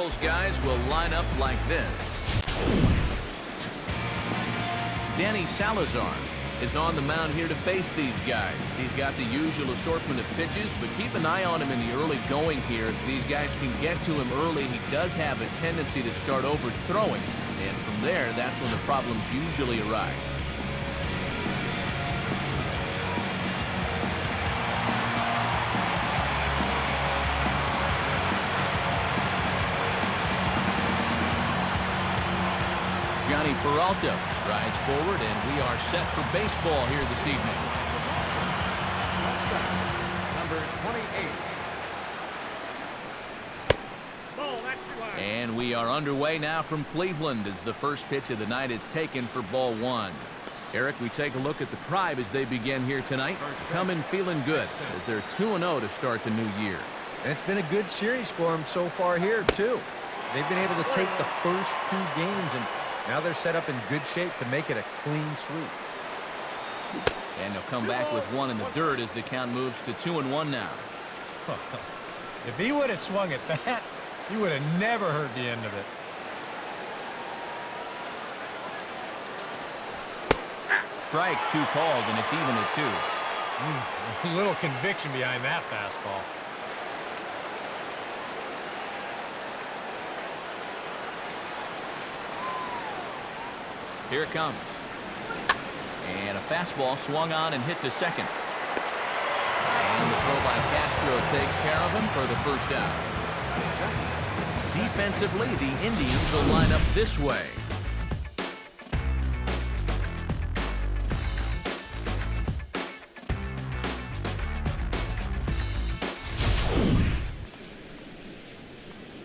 those guys will line up like this. Danny Salazar is on the mound here to face these guys. He's got the usual assortment of pitches, but keep an eye on him in the early going here. If these guys can get to him early, he does have a tendency to start overthrowing. And from there, that's when the problems usually arise. PERALTA rides forward, and we are set for baseball here this evening. Number 28. Ball, that's too high. And we are underway now from Cleveland as the first pitch of the night is taken for ball one. Eric, we take a look at the Tribe as they begin here tonight. Coming feeling good as they're 2-0 to start the new year. And it's been a good series for them so far here, too. They've been able to take the first 2 games, and now they're set up in good shape to make it a clean sweep. And they'll come back with one in the dirt as the count moves to 2-1 now. If he would have swung at that, you would have never heard the end of it. Strike 2 called, and it's even at 2. A little conviction behind that fastball. Here it comes. And a fastball swung on and hit to second. And the throw by Castro takes care of him for the first out. Defensively, the Indians will line up this way.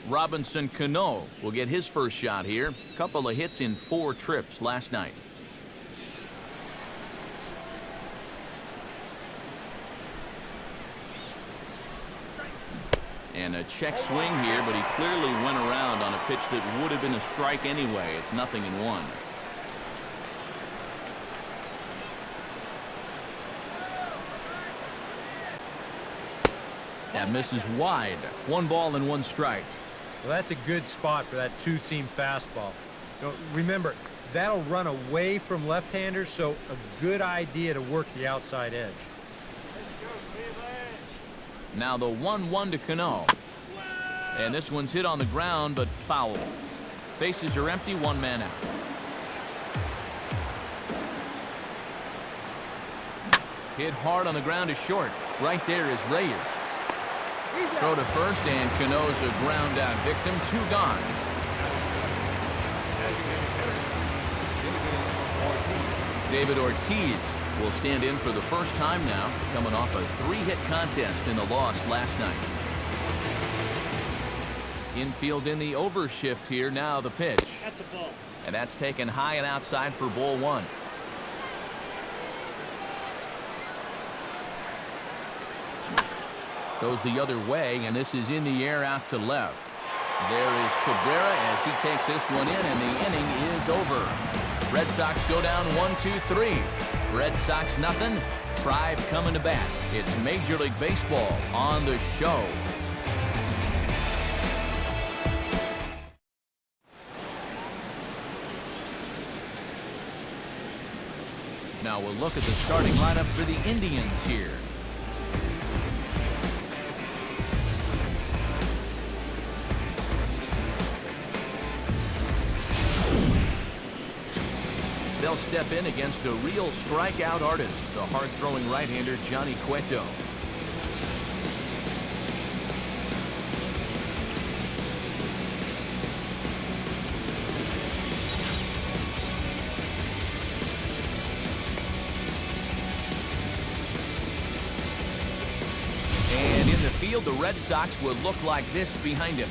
Robinson Cano will get his first shot here. A couple of hits in 4 trips last night. And a check swing here, but he clearly went around on a pitch that would have been a strike anyway. It's 0-1. That misses wide. 1 ball and 1 strike. Well, that's a good spot for that 2-seam fastball. Remember, that'll run away from left-handers, so a good idea to work the outside edge. Now the 1-1 to Cano. And this one's hit on the ground, but foul. Bases are empty, 1 man out. Hit hard on the ground to short. Right there is Reyes. Throw to first, and Cano's a ground out victim. 2 gone. David Ortiz will stand in for the first time now, coming off a 3-hit contest in the loss last night. Infield in the overshift here. Now the pitch. That's a ball. And that's taken high and outside for ball 1. Goes the other way, and this is in the air out to left. There is Cabrera as he takes this one in, and the inning is over. Red Sox go down 1-2-3. Red Sox nothing. Tribe coming to bat. It's Major League Baseball on the show. Now we'll look at the starting lineup for the Indians here. They'll step in against a real strikeout artist, the hard-throwing right-hander Johnny Cueto. And in the field, the Red Sox will look like this behind him.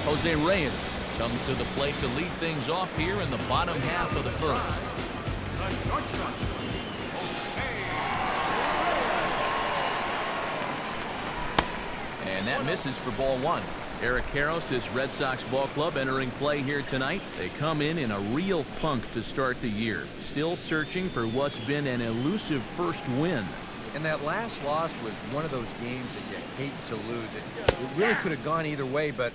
Jose Reyes comes to the plate to lead things off here in the bottom half of the first. And that misses for ball 1. Eric Karros, this Red Sox ball club entering play here tonight. They come in a real funk to start the year. Still searching for what's been an elusive first win. And that last loss was one of those games that you hate to lose. It really could have gone either way, but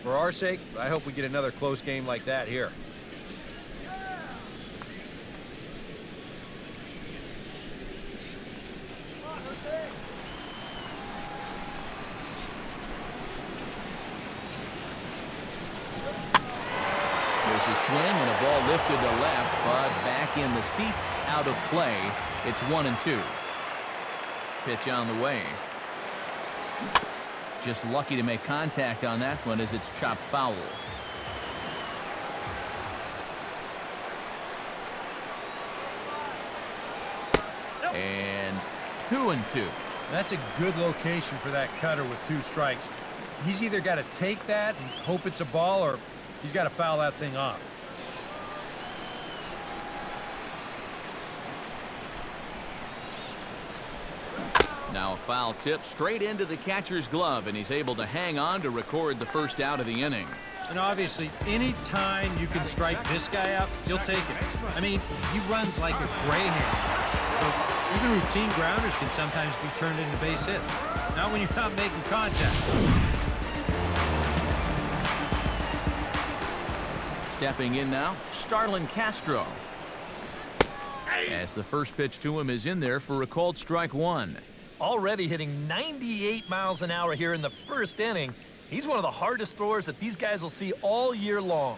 for our sake, I hope we get another close game like that here. There's a swing and a ball lifted to left, but back in the seats, out of play. It's 1-2. Pitch on the way. Just lucky to make contact on that one as it's chopped foul. And 2-2. That's a good location for that cutter with 2 strikes. He's either got to take that and hope it's a ball, or he's got to foul that thing off. Now a foul tip straight into the catcher's glove, and he's able to hang on to record the first out of the inning. And obviously, any time you can strike this guy out, he'll take it. I mean, he runs like a greyhound. So even routine grounders can sometimes be turned into base hits. Not when you're not making contact. Stepping in now, Starlin Castro. As the first pitch to him is in there for a called strike 1. Already hitting 98 miles an hour here in the first inning. He's one of the hardest throwers that these guys will see all year long.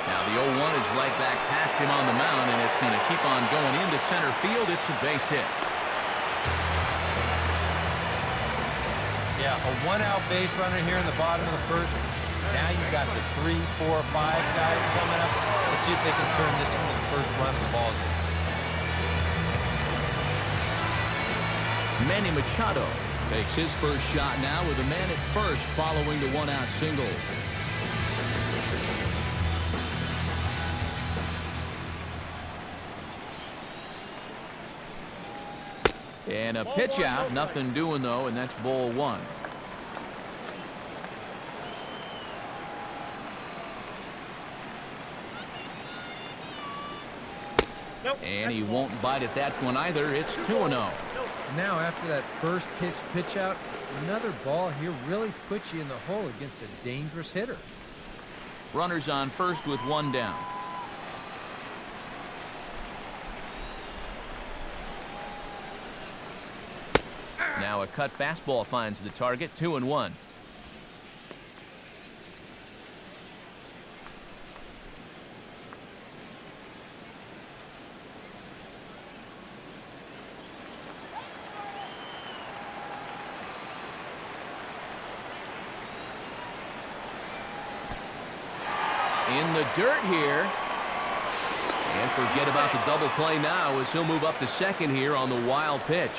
Now the 0-1 is right back past him on the mound, and it's going to keep on going into center field. It's a base hit. Yeah, a 1-out base runner here in the bottom of the first. Now you've got the 3, 4, 5 guys coming up. Let's see if they can turn this into the first run of the ball game. Manny Machado takes his first shot now with a man at first following the 1-out single. And a pitch out, nothing doing though, and that's ball 1. And he won't bite at that one either. It's 2-0. Now after that first pitch out, another ball here really puts you in the hole against a dangerous hitter. Runners on first with 1 down. Now a cut fastball finds the target. 2-1. In the dirt here. And forget about the double play now as he'll move up to second here on the wild pitch.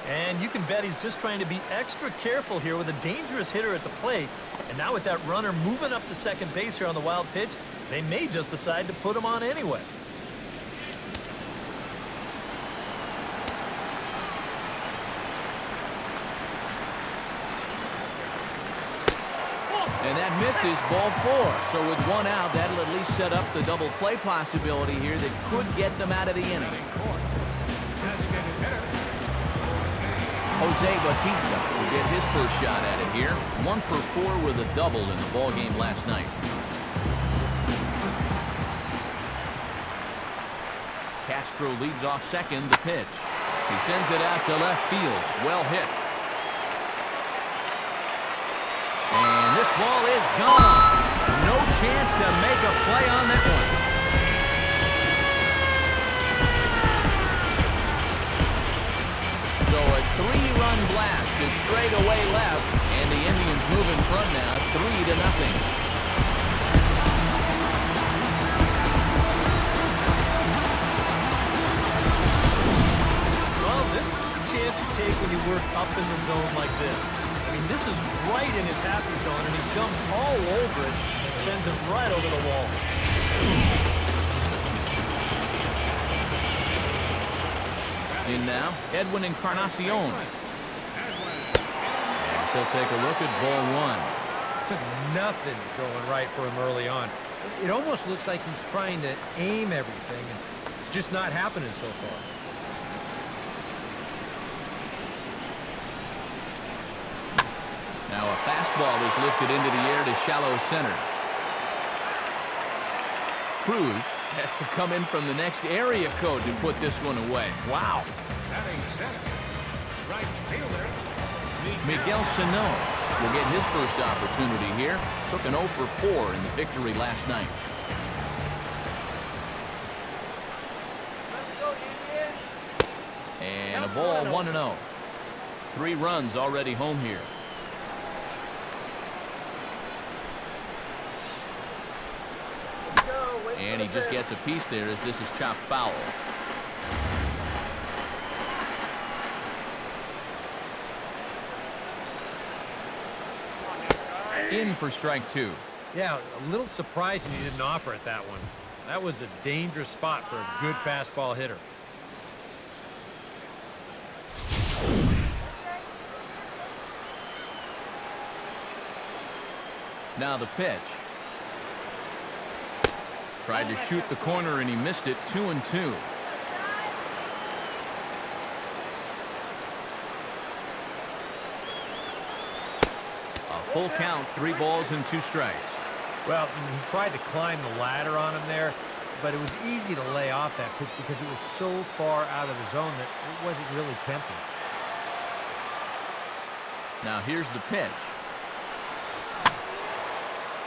And you can bet he's just trying to be extra careful here with a dangerous hitter at the plate. And now with that runner moving up to second base here on the wild pitch, they may just decide to put him on anyway. And that misses ball 4. So with 1 out, that'll at least set up the double play possibility here that could get them out of the inning. Jose Bautista will get his first shot at it here. 1 for 4 with a double in the ball game last night. Castro leads off second. The pitch. He sends it out to left field. Well hit. And this ball is gone. No chance to make a play on that one. So a 3-run blast is straight away left, and the Indians move in front now, 3-0. Well, this is the chance you take when you work up in the zone like this. I mean, this is right in his happy zone, and he jumps all over it and sends it right over the wall. In now, Edwin Encarnacion. As he'll take a look at ball one. Took nothing going right for him early on. It almost looks like he's trying to aim everything, and it's just not happening so far. Now a fastball is lifted into the air to shallow center. Cruz has to come in from the next area code to put this one away. Wow. Miguel Sano will get his first opportunity here. Took an 0 for 4 in the victory last night. And a ball 1-0. 3 runs already home here. And he just gets a piece there as this is chopped foul. In for strike 2. Yeah, a little surprising he didn't offer it that one. That was a dangerous spot for a good fastball hitter. Now the pitch. Tried to shoot the corner and he missed it. 2-2. A full count, 3 balls and 2 strikes. Well, he tried to climb the ladder on him there, but it was easy to lay off that pitch because it was so far out of the zone that it wasn't really tempting. Now here's the pitch.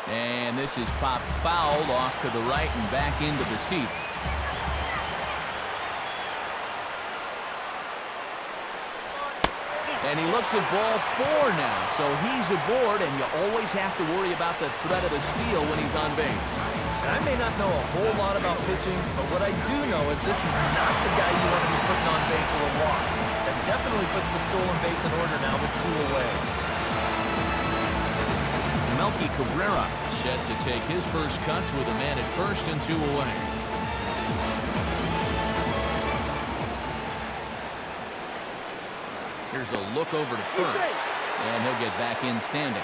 And this is popped fouled off to the right and back into the seats. And he looks at ball 4 now, so he's aboard, and you always have to worry about the threat of a steal when he's on base. I may not know a whole lot about pitching, but what I do know is this is not the guy you want to be putting on base or a walk. That definitely puts the stolen base in order now with 2 away. Melky Cabrera set to take his first cuts with a man at first and 2 away. Here's a look over to first, and he'll get back in standing.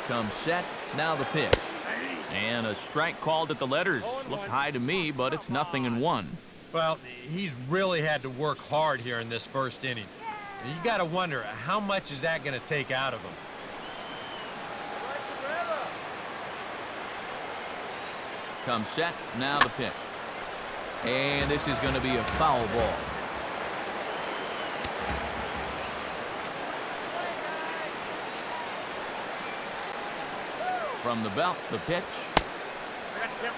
Comes set, now the pitch. And a strike called at the letters. Looked high to me, but it's 0-1. Well, he's really had to work hard here in this first inning. And you got to wonder, how much is that going to take out of him? Comes set, now the pitch. And this is going to be a foul ball. From the belt, the pitch.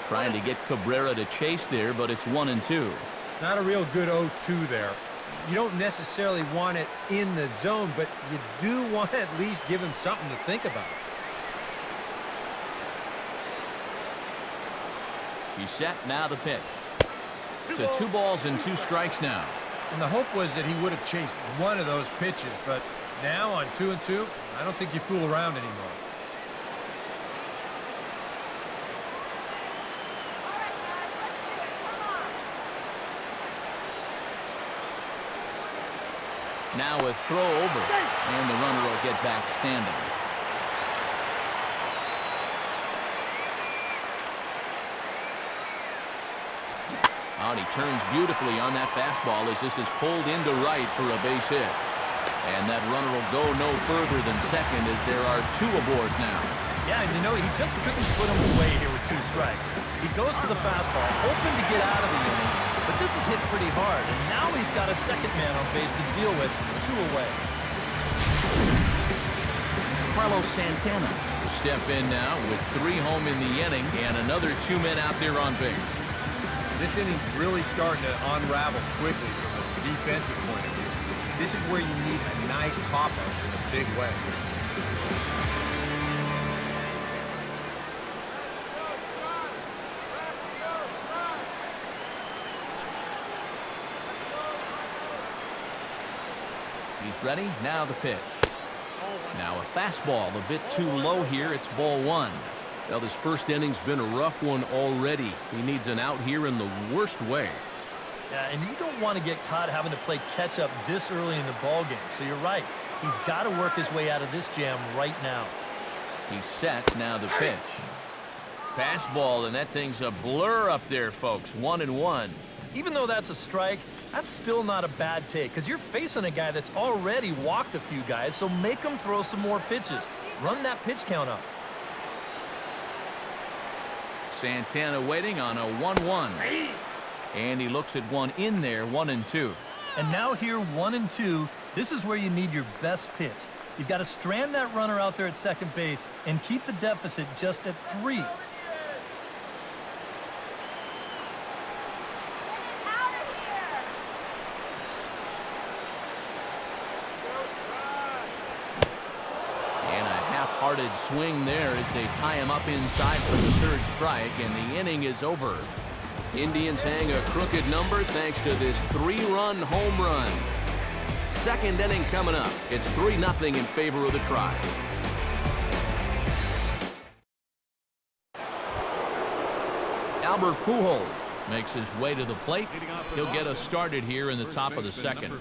Trying to get Cabrera to chase there, but it's 1-2. Not a real good 0-2 there. You don't necessarily want it in the zone, but you do want to at least give him something to think about. He's set, now the pitch. To 2 balls and 2 strikes now. And the hope was that he would have chased one of those pitches, but now on 2-2, I don't think you fool around anymore. Now a throw over, and the runner will get back standing. Out, he turns beautifully on that fastball as this is pulled into right for a base hit. And that runner will go no further than second as there are 2 aboard now. Yeah, and you know, he just couldn't put him away here with 2 strikes. He goes for the fastball, hoping to get out of the inning, but this is hit pretty hard, and now he's got a second man on base to deal with, 2 away. Carlos Santana will step in now with 3 home in the inning and another 2 men out there on base. This inning's really starting to unravel quickly from a defensive point of view. This is where you need a nice pop-up in a big way. He's ready, now the pitch. Now a fastball a bit too low here, it's ball 1. Well, this first inning's been a rough one already. He needs an out here in the worst way. Yeah, and you don't want to get caught having to play catch-up this early in the ball game. So you're right. He's got to work his way out of this jam right now. He's set. Now the pitch. Fastball, and that thing's a blur up there, folks. 1-1. Even though that's a strike, that's still not a bad take because you're facing a guy that's already walked a few guys, so make him throw some more pitches. Run that pitch count up. Santana waiting on a 1-1. And he looks at one in there, 1-2. And now here, 1-2, this is where you need your best pitch. You've got to strand that runner out there at second base and keep the deficit just at 3. Half-hearted swing there as they tie him up inside for the 3rd strike, and the inning is over. Indians hang a crooked number thanks to this 3-run home run. 2nd inning coming up. It's 3-0 in favor of the Tribe. Albert Pujols makes his way to the plate. He'll get us started here in the top of the 2nd.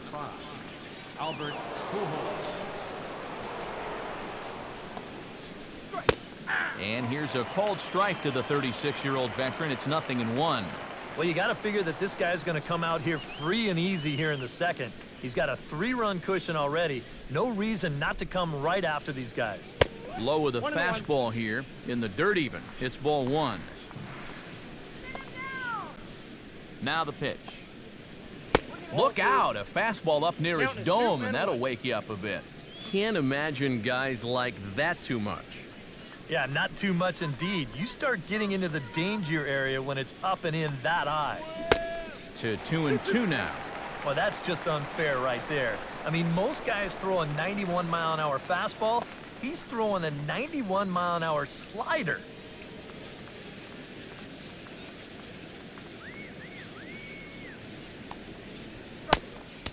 Albert Pujols. And here's a called strike to the 36-year-old veteran. It's 0-1. Well, you got to figure that this guy's going to come out here free and easy here in the 2nd. He's got a 3-run cushion already. No reason not to come right after these guys. Low with a fastball here in the dirt even. It's ball 1. Now the pitch. Look out, a fastball up near his dome, and that'll wake you up a bit. Can't imagine guys like that too much. Yeah, not too much indeed. You start getting into the danger area when it's up and in that high. To 2-2 now. Well, that's just unfair right there. I mean, most guys throw a 91-mile-an-hour fastball. He's throwing a 91-mile-an-hour slider.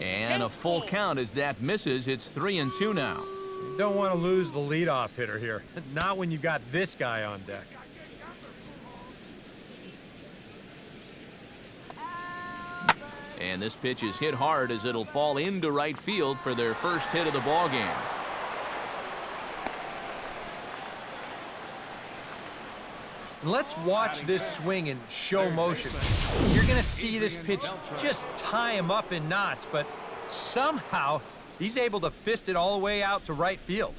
And a full count as that misses. It's 3-2 now. You don't want to lose the leadoff hitter here. Not when you got this guy on deck. And this pitch is hit hard as it'll fall into right field for their first hit of the ball game. Let's watch this swing in show motion. You're going to see this pitch just tie him up in knots, but somehow he's able to fist it all the way out to right field.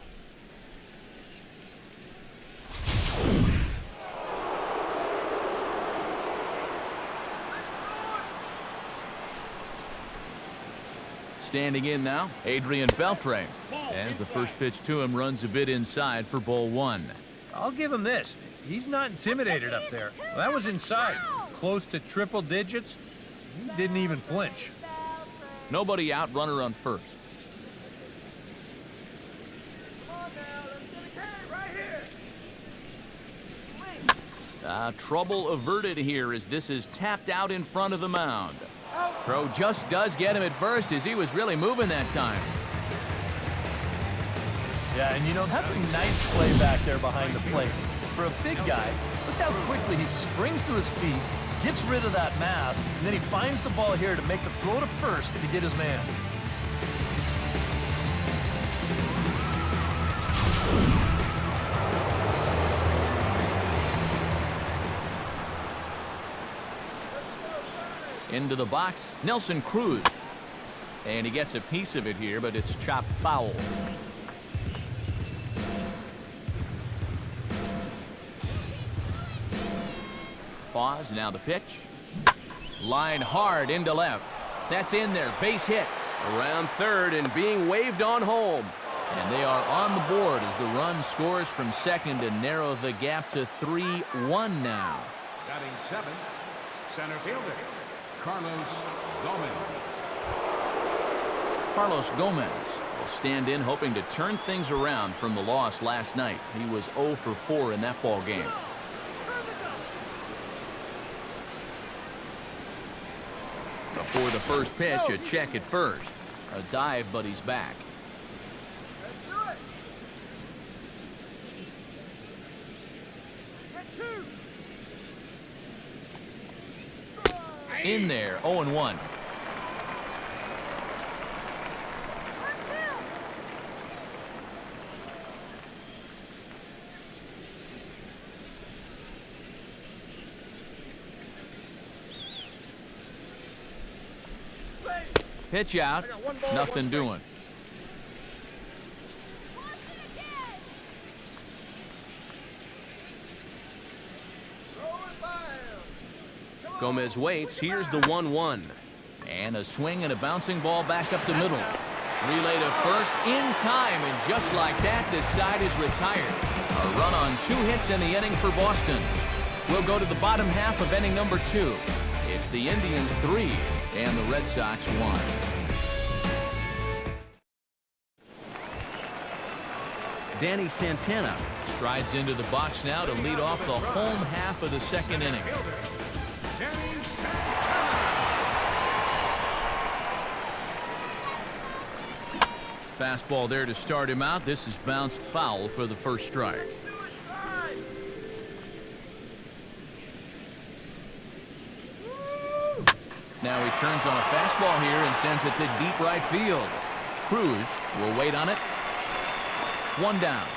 Standing in now, Adrian Beltre. As the first pitch to him runs a bit inside for ball 1. I'll give him this. He's not intimidated up there. Well, that was inside. Close to triple digits. He didn't even flinch. Nobody out, runner on first. Trouble averted here as this is tapped out in front of the mound. Throw just does get him at first as he was really moving that time. Yeah, and you know, that's a nice play back there behind the plate. For a big guy, look how quickly he springs to his feet, gets rid of that mass, and then he finds the ball here to make the throw to first to get his man. Into the box, Nelson Cruz. And he gets a piece of it here, but it's chopped foul. Pause, now the pitch. Line hard into left. That's in there, base hit. Around third and being waved on home. And they are on the board as the run scores from second to narrow the gap to 3-1 now. Batting 7th, center fielder, Carlos Gomez. Carlos Gomez will stand in hoping to turn things around from the loss last night. He was 0 for 4 in that ball game. Before the first pitch, a check at first. A dive, but he's back. In there, 0-1. Pitch out, nothing doing. Gomez waits. Here's the 1-1. And a swing and a bouncing ball back up the middle. Relay to first in time, and just like that, this side is retired. A run on 2 hits in the inning for Boston. We'll go to the bottom half of inning number 2. It's the Indians 3 and the Red Sox 1. Danny Santana strides into the box now to lead off the home half of the second inning. Fastball there to start him out. This is bounced foul for the first strike. Now he turns on a fastball here and sends it to deep right field. Cruz will wait on it. 1 down.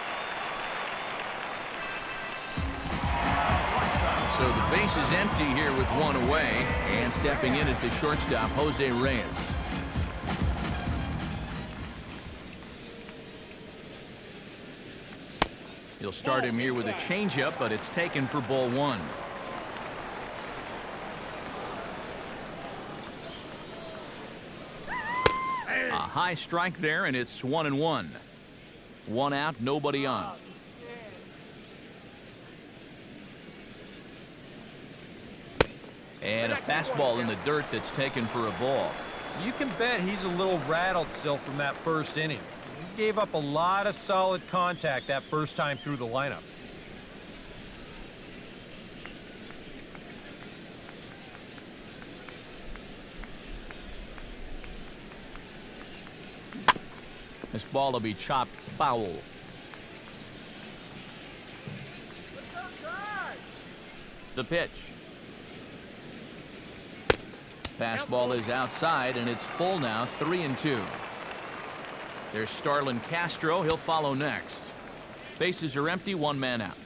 So the base is empty here with 1 away, and stepping in is the shortstop, Jose Reyes. He'll start him here with a changeup, but it's taken for ball 1. A high strike there, and it's 1-1. 1 out, nobody on. And a fastball in the dirt that's taken for a ball. You can bet he's a little rattled still from that first inning. He gave up a lot of solid contact that first time through the lineup. This ball will be chopped foul. The pitch. Fastball is outside, and it's full now, 3-2. There's Starlin Castro. He'll follow next. Bases are empty, 1 man out.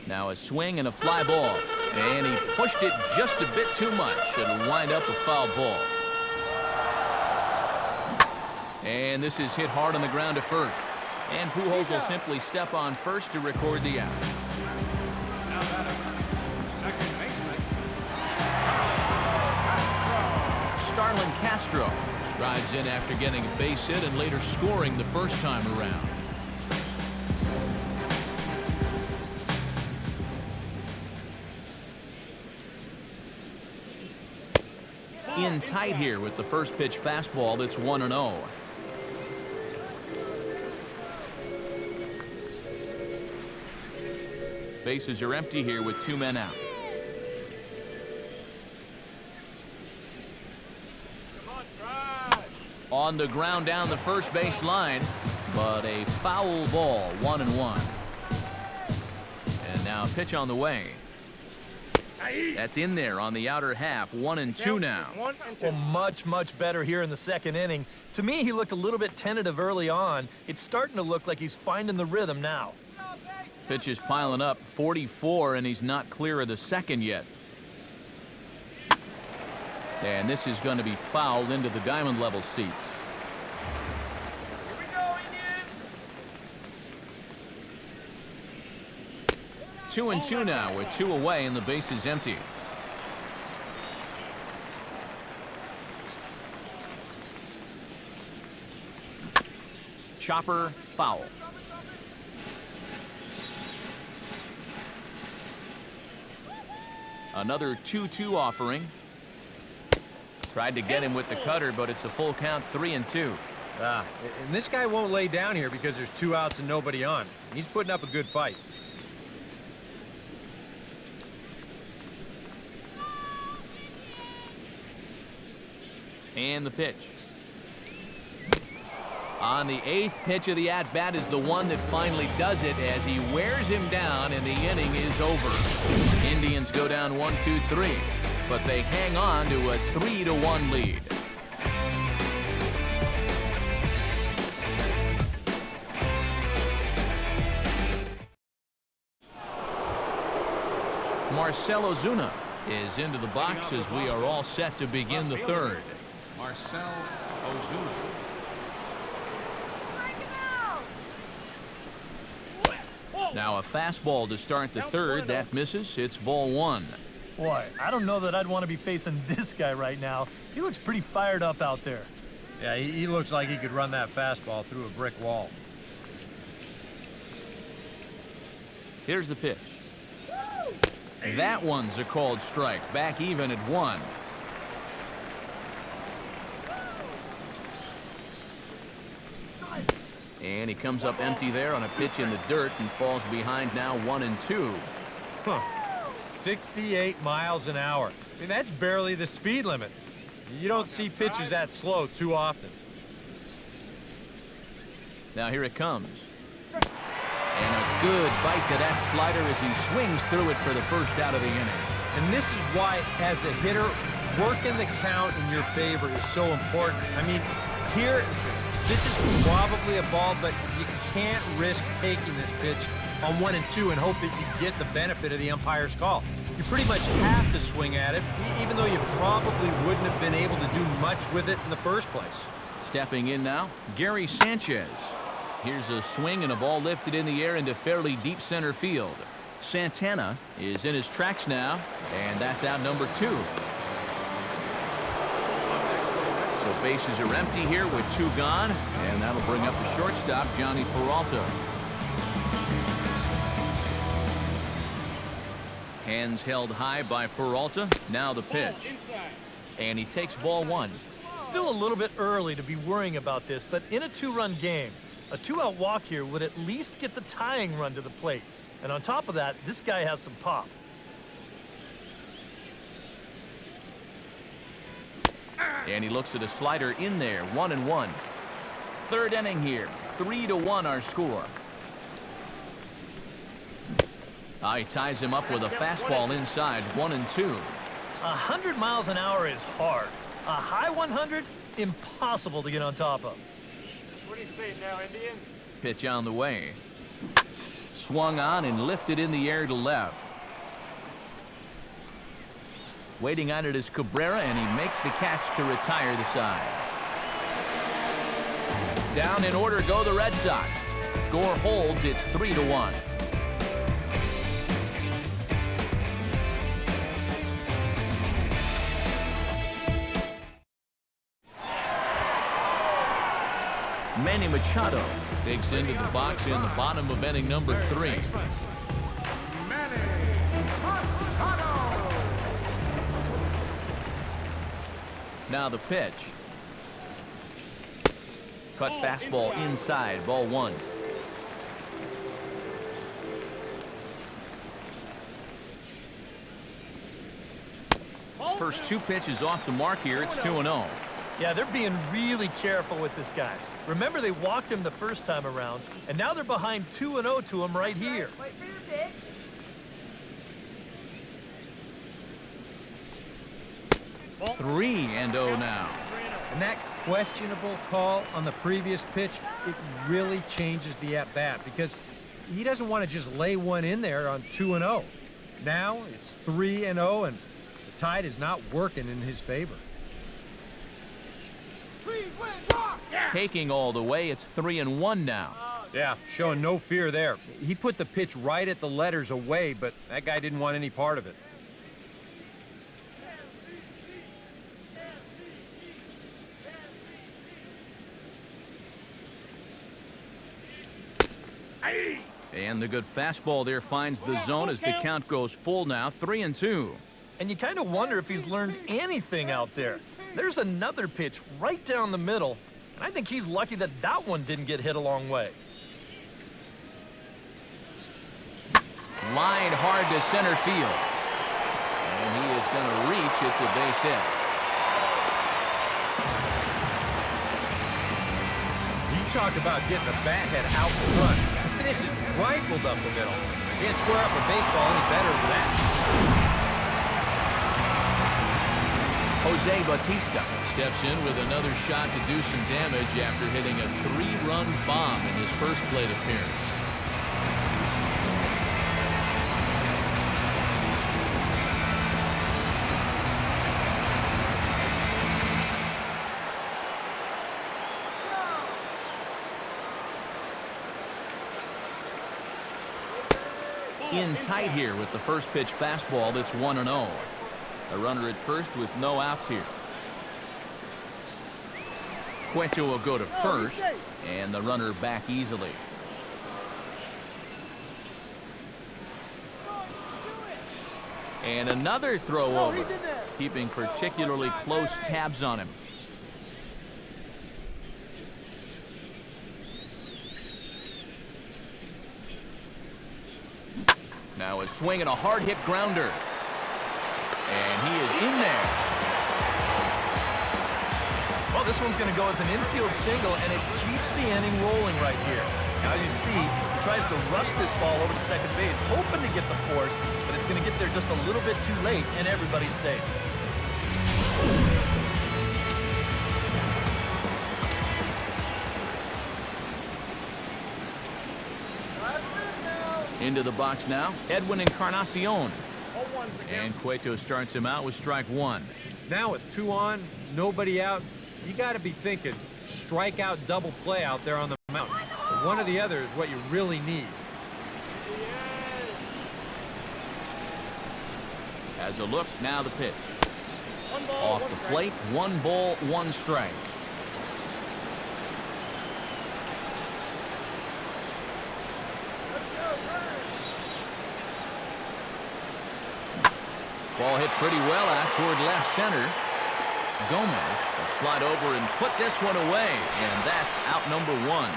Now a swing and a fly ball. And he pushed it just a bit too much. It'll wind up a foul ball. And this is hit hard on the ground to first. And Pujols will simply step on first to record the out. Now batting, second baseman. Starlin Castro drives in after getting a base hit and later scoring the first time around. In tight here with the first pitch fastball that's 1-0. Bases are empty here with 2 men out. On the ground down the first base line, but a foul ball, 1-1. And now a pitch on the way. That's in there on the outer half, 1-2 now. Well, much better here in the second inning. To me, he looked a little bit tentative early on. It's starting to look like he's finding the rhythm now. Pitch is piling up, 44, and he's not clear of the second yet. And this is going to be fouled into the diamond level seats. 2-2 now with 2 away and the base is empty. Chopper foul. Another 2-2 offering. Tried to get him with the cutter, but it's a full count, 3-2. And this guy won't lay down here because there's 2 outs and nobody on. He's putting up a good fight. And the pitch. On the 8th pitch of the at-bat is the one that finally does it as he wears him down and the inning is over. Indians go down 1-2-3, but they hang on to a 3-1 lead. Marcell Ozuna is into the box as we are all set to begin the third. Marcell Ozuna. Now a fastball to start the third. That misses. It's ball one. Boy, I don't know that I'd want to be facing this guy right now. He looks pretty fired up out there. Yeah, he looks like he could run that fastball through a brick wall. Here's the pitch. That one's a called strike. Back even at 1. And he comes up empty there on a pitch in the dirt and falls behind now 1-2. Huh. 68 miles an hour. I mean, that's barely the speed limit. You don't see pitches that slow too often. Now here it comes. And a good bite to that slider as he swings through it for the first out of the inning. And this is why, as a hitter, working the count in your favor is so important. I mean, here, this is probably a ball, but you can't risk taking this pitch on 1-2 and hope that you get the benefit of the umpire's call. You pretty much have to swing at it, even though you probably wouldn't have been able to do much with it in the first place. Stepping in now, Gary Sanchez. Here's a swing and a ball lifted in the air into fairly deep center field. Santana is in his tracks now, and that's out number 2. So bases are empty here with 2 gone, and that'll bring up the shortstop, Johnny Peralta. Hands held high by Peralta. Now the pitch. And he takes ball 1. Still a little bit early to be worrying about this, but in a 2-run game, a 2-out walk here would at least get the tying run to the plate. And on top of that, this guy has some pop. And he looks at a slider in there, 1-1. Third inning here, 3-1 our score. He ties him up with a fastball inside, 1-2. 100 miles an hour is hard. A high 100, impossible to get on top of. What do you say now, Indian? Pitch on the way. Swung on and lifted in the air to left. Waiting on it is Cabrera, and he makes the catch to retire the side. Down in order go the Red Sox. Score holds, it's 3-1. Manny Machado digs into the box in the bottom of inning number 3. Manny Machado. Now the pitch. Cut fastball inside, ball 1. First 2 pitches off the mark here. It's 2-0. Yeah, they're being really careful with this guy. Remember, they walked him the first time around, and now they're behind 2-0 to him right here. Wait for your pitch. 3-0 now. And that questionable call on the previous pitch, it really changes the at-bat because he doesn't want to just lay one in there on 2-0. Now it's 3-0, and the tide is not working in his favor. Taking all the way, it's 3-1 now. Yeah, showing no fear there. He put the pitch right at the letters away, but that guy didn't want any part of it. And the good fastball there finds the zone as the count goes full now, 3-2. And you kind of wonder if he's learned anything out there. There's another pitch right down the middle, and I think he's lucky that that one didn't get hit a long way. Line hard to center field. And he is going to reach. It's a base hit. He talk about getting the bat head out front. This is rifled up the middle. Can't square up a baseball any better than that. Jose Bautista steps in with another shot to do some damage after hitting a 3-run bomb in his first plate appearance. In tight here with the first pitch fastball that's 1-0. A runner at first with no outs here. Cueto will go to first, and the runner back easily. And another throw over, keeping particularly close tabs on him. Now a swing and a hard hit grounder. And he is in there. Well, this one's going to go as an infield single, and it keeps the inning rolling right here. Now, as you see, he tries to rush this ball over to second base, hoping to get the force, but it's going to get there just a little bit too late, and everybody's safe. Into the box now, Edwin Encarnacion. And Cueto starts him out with strike 1. Now with 2 on, nobody out, you got to be thinking strikeout double play out there on the mound. One or the other is what you really need. As a look, now the pitch. Off the plate, 1 ball, 1 strike. Ball hit pretty well out toward left center. Gomez will slide over and put this one away, and that's out number 1.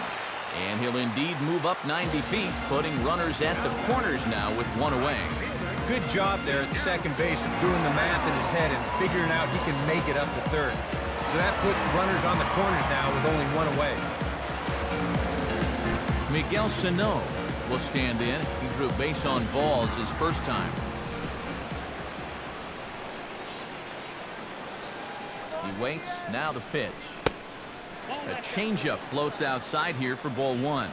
And he'll indeed move up 90 feet, putting runners at the corners now with 1 away. Good job there at second base of doing the math in his head and figuring out he can make it up to third. So that puts runners on the corners now with only 1 away. Miguel Sano will stand in. He drew base on balls his first time. He waits, now the pitch. A changeup floats outside here for ball 1.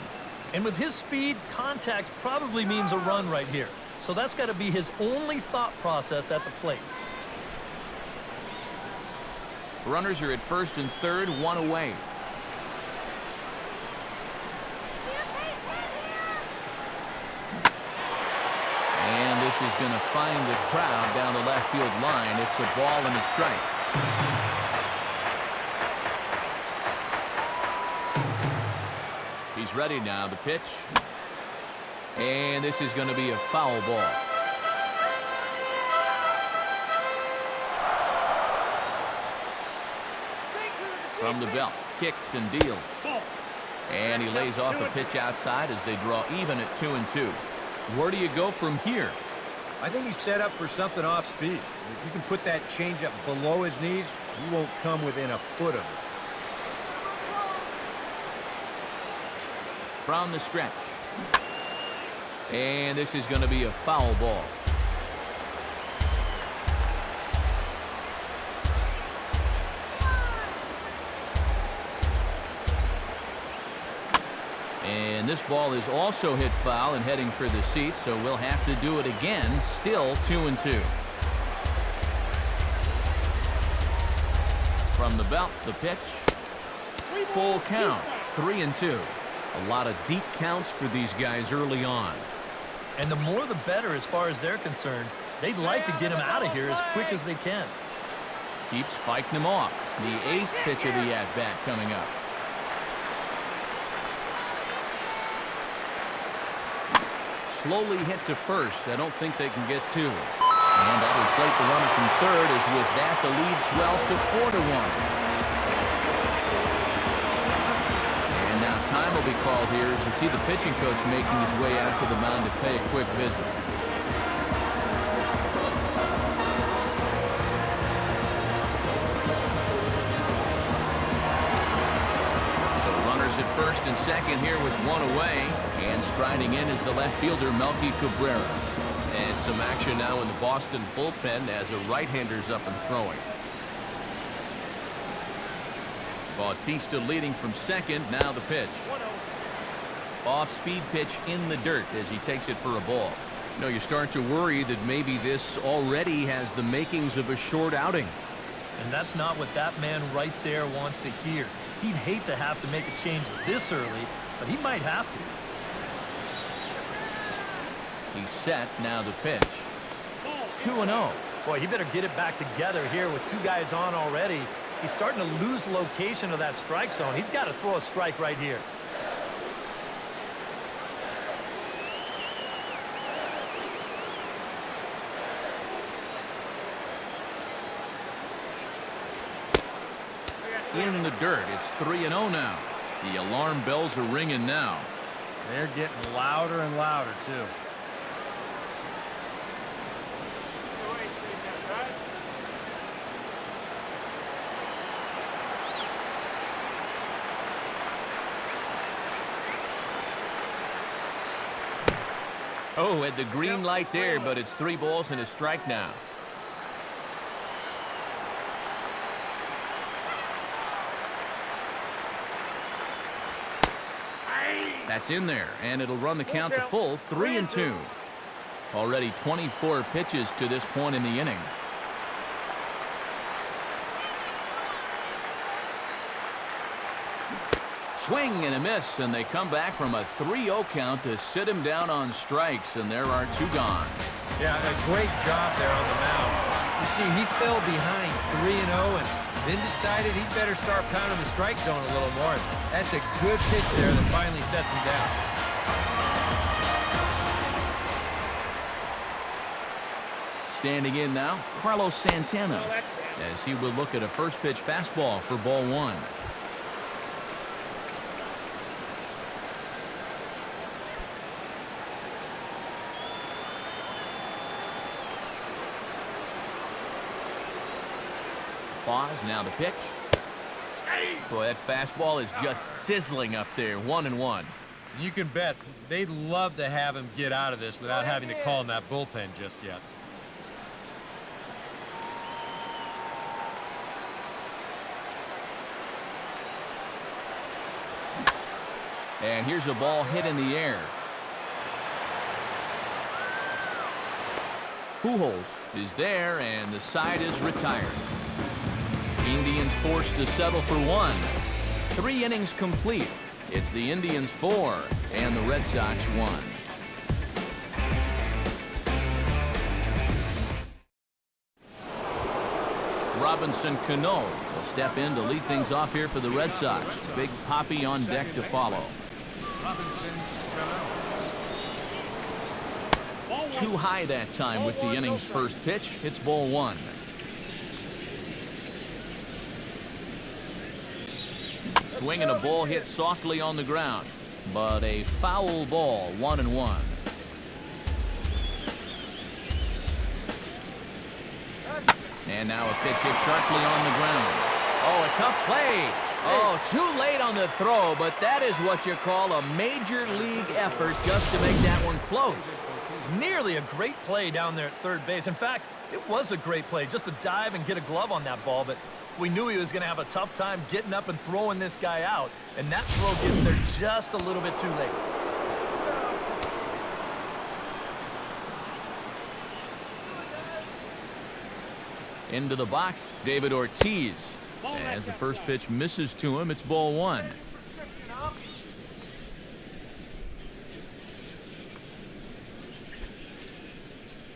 And with his speed, contact probably means a run right here. So that's got to be his only thought process at the plate. Runners are at first and third, 1 away. And this is going to find the crowd down the left field line. It's a ball and a strike. He's ready now, the pitch. And this is going to be a foul ball. From the belt, kicks and deals. And he lays off a pitch outside as they draw even at 2-2. Where do you go from here? I think he's set up for something off speed. If you can put that changeup below his knees, you won't come within a foot of it. From the stretch. And this is going to be a foul ball. And this ball is also hit foul and heading for the seats, so we'll have to do it again. Still 2-2. From the belt, the pitch. Full count, 3-2. A lot of deep counts for these guys early on. And the more the better as far as they're concerned. They'd like to get him out of here as quick as they can. Keeps fighting him off. The 8th pitch of the at-bat coming up. Slowly hit to first. I don't think they can get 2. And that'll plate the runner from third, as with that the lead swells to 4-1. Time will be called here as you see the pitching coach making his way out to the mound to pay a quick visit. So runners at first and second here with one away. And striding in is the left fielder, Melky Cabrera. And some action now in the Boston bullpen as a right-hander's up and throwing. Bautista leading from second. Now the pitch. Off-speed pitch in the dirt as he takes it for a ball. You know, you start to worry that maybe this already has the makings of a short outing. And that's not what that man right there wants to hear. He'd hate to have to make a change this early, but he might have to. He's set. Now the pitch. 2-0. Boy, he better get it back together here with two guys on already. He's starting to lose the location of that strike zone. He's got to throw a strike right here. In the dirt. It's 3-0 now. The alarm bells are ringing now. They're getting louder and louder, too. Oh, at the green light there, but it's 3 balls and a strike now. That's in there, and it'll run the count to full, 3-2. Already 24 pitches to this point in the inning. Swing and a miss, and they come back from a 3-0 count to sit him down on strikes, and there are 2 gone. Yeah, a great job there on the mound. You see, he fell behind 3-0 and then decided he'd better start pounding the strike zone a little more. That's a good pitch there that finally sets him down. Standing in now, Carlos Santana, as he will look at a first pitch fastball for ball 1. Pause, now the pitch. Boy, that fastball is just sizzling up there, 1-1. You can bet they'd love to have him get out of this without having to call in that bullpen just yet. And here's a ball hit in the air. Pujols is there, and the side is retired. Indians forced to settle for 1. 3 innings complete. It's the Indians 4 and the Red Sox 1. Robinson Cano will step in to lead things off here for the Red Sox. Big Poppy on deck to follow. Too high that time with the inning's first pitch. It's ball 1. Swinging a ball hit softly on the ground, but a foul ball, 1-1. And now a pitch hit sharply on the ground. Oh, a tough play. Oh, too late on the throw, but that is what you call a major league effort just to make that one close. Nearly a great play down there at third base. In fact, it was a great play just to dive and get a glove on that ball, but we knew he was going to have a tough time getting up and throwing this guy out, and that throw gets there just a little bit too late. Into the box, David Ortiz. As the first pitch misses to him, it's ball 1.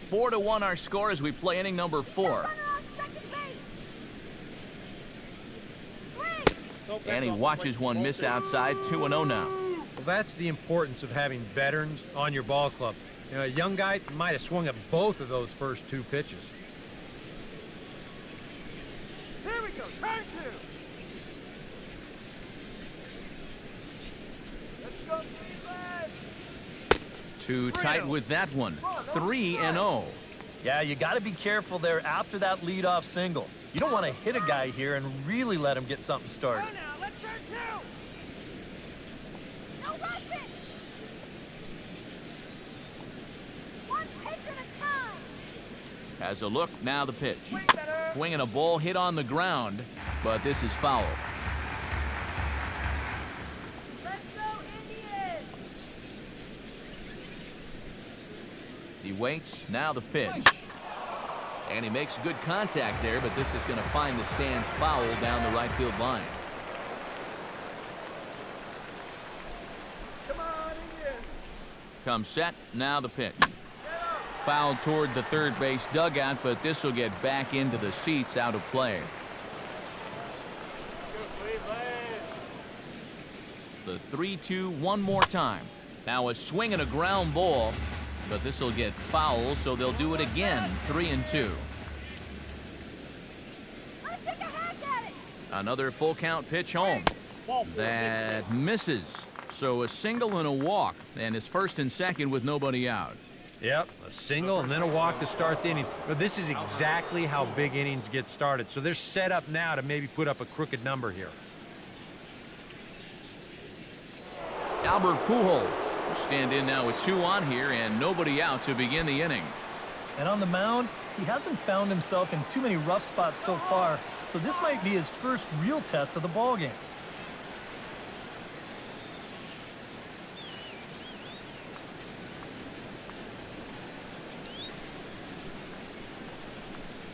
Four to 1 our score as we play inning number 4. And he watches one miss outside, 2-0 now. Well, that's the importance of having veterans on your ball club. You know, a young guy might have swung at both of those first 2 pitches. Here we go, turn 2. Let's go, Cleveland. Too tight with that one, 3-0. Yeah, you got to be careful there after that leadoff single. You don't want to hit a guy here and really let him get something started. Go now, let's turn 2. Has a look, now the pitch. Swing better. Swinging a ball hit on the ground, but this is foul. Let's go, Indians. He waits, now the pitch. And he makes good contact there, but this is going to find the stands foul down the right field line. Come on, Indians. Comes set, now the pitch. Foul toward the third base dugout, but this will get back into the seats, out of play. The 3-2 one more time. Now a swing and a ground ball, but this will get foul, so they'll do it again. 3-2. Let's take a hack at it. Another full count pitch home. That misses. So a single and a walk, and it's first and second with nobody out. Yep, a single and then a walk to start the inning. But this is exactly how big innings get started. So they're set up now to maybe put up a crooked number here. Albert Pujols will stand in now with 2 on here and nobody out to begin the inning. And on the mound, he hasn't found himself in too many rough spots so far, so this might be his first real test of the ballgame.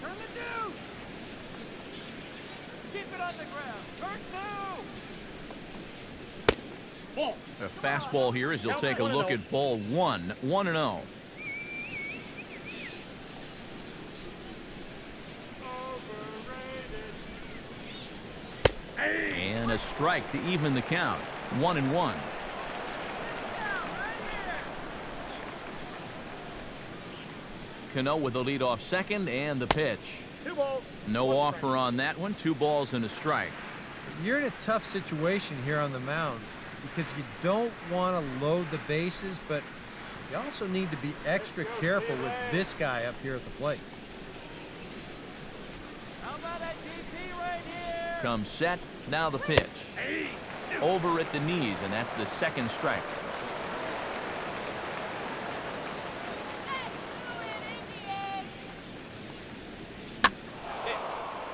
Turn the deuce. Keep it on the ground. Turn 2. A fastball here as he'll take a look at ball 1. 1-0. And a strike to even the count. 1-1. Cano with the lead off second and the pitch. 2 balls. No offer on that one. 2 balls and a strike. You're in a tough situation here on the mound because you don't want to load the bases, but you also need to be extra careful with this guy up here at the plate. How about that DP right here? Comes set. Now the pitch. Over at the knees, and that's the second strike.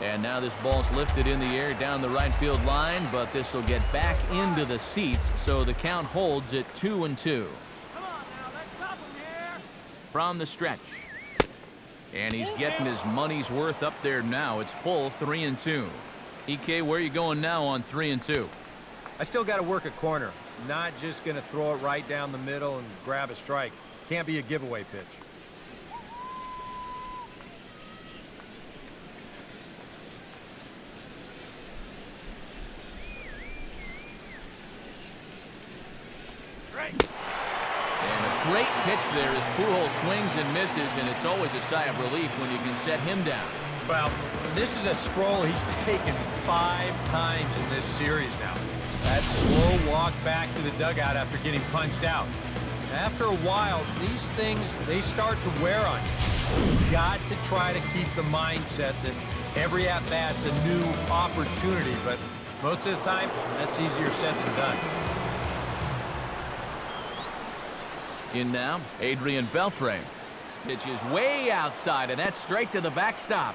And now this ball's lifted in the air down the right field line, but this will get back into the seats, so the count holds at 2-2. Come on now, let's stop him here. From the stretch. And he's getting his money's worth up there now. It's full 3-2. EK, where are you going now on 3-2? I still got to work a corner. Not just going to throw it right down the middle and grab a strike. Can't be a giveaway pitch. And a great pitch there as Pujols swings and misses, and it's always a sigh of relief when you can set him down. Well, this is a stroll he's taken 5 times in this series now. That slow walk back to the dugout after getting punched out. After a while, these things, they start to wear on you. You've got to try to keep the mindset that every at-bat's a new opportunity, but most of the time, that's easier said than done. In now, Adrian Beltre. Pitch is way outside, and that's straight to the backstop.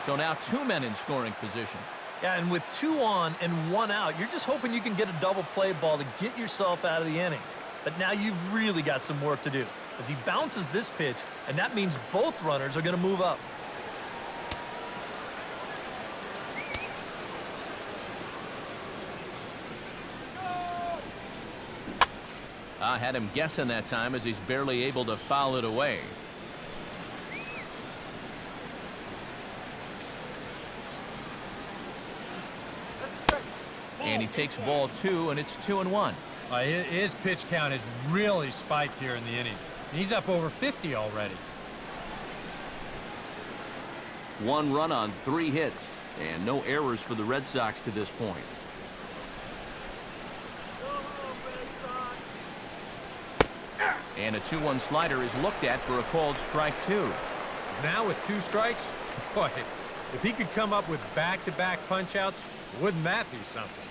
So now 2 men in scoring position. Yeah, and with 2 on and 1 out, you're just hoping you can get a double play ball to get yourself out of the inning. But now you've really got some work to do as he bounces this pitch, and that means both runners are going to move up. I had him guessing that time as he's barely able to foul it away. And he takes ball 2, and it's 2-1. His pitch count has really spiked here in the inning. He's up over 50 already. 1 run on 3 hits, and no errors for the Red Sox to this point. And a 2-1 slider is looked at for a called strike 2. Now with 2 strikes, boy, if he could come up with back-to-back punch-outs, wouldn't that be something?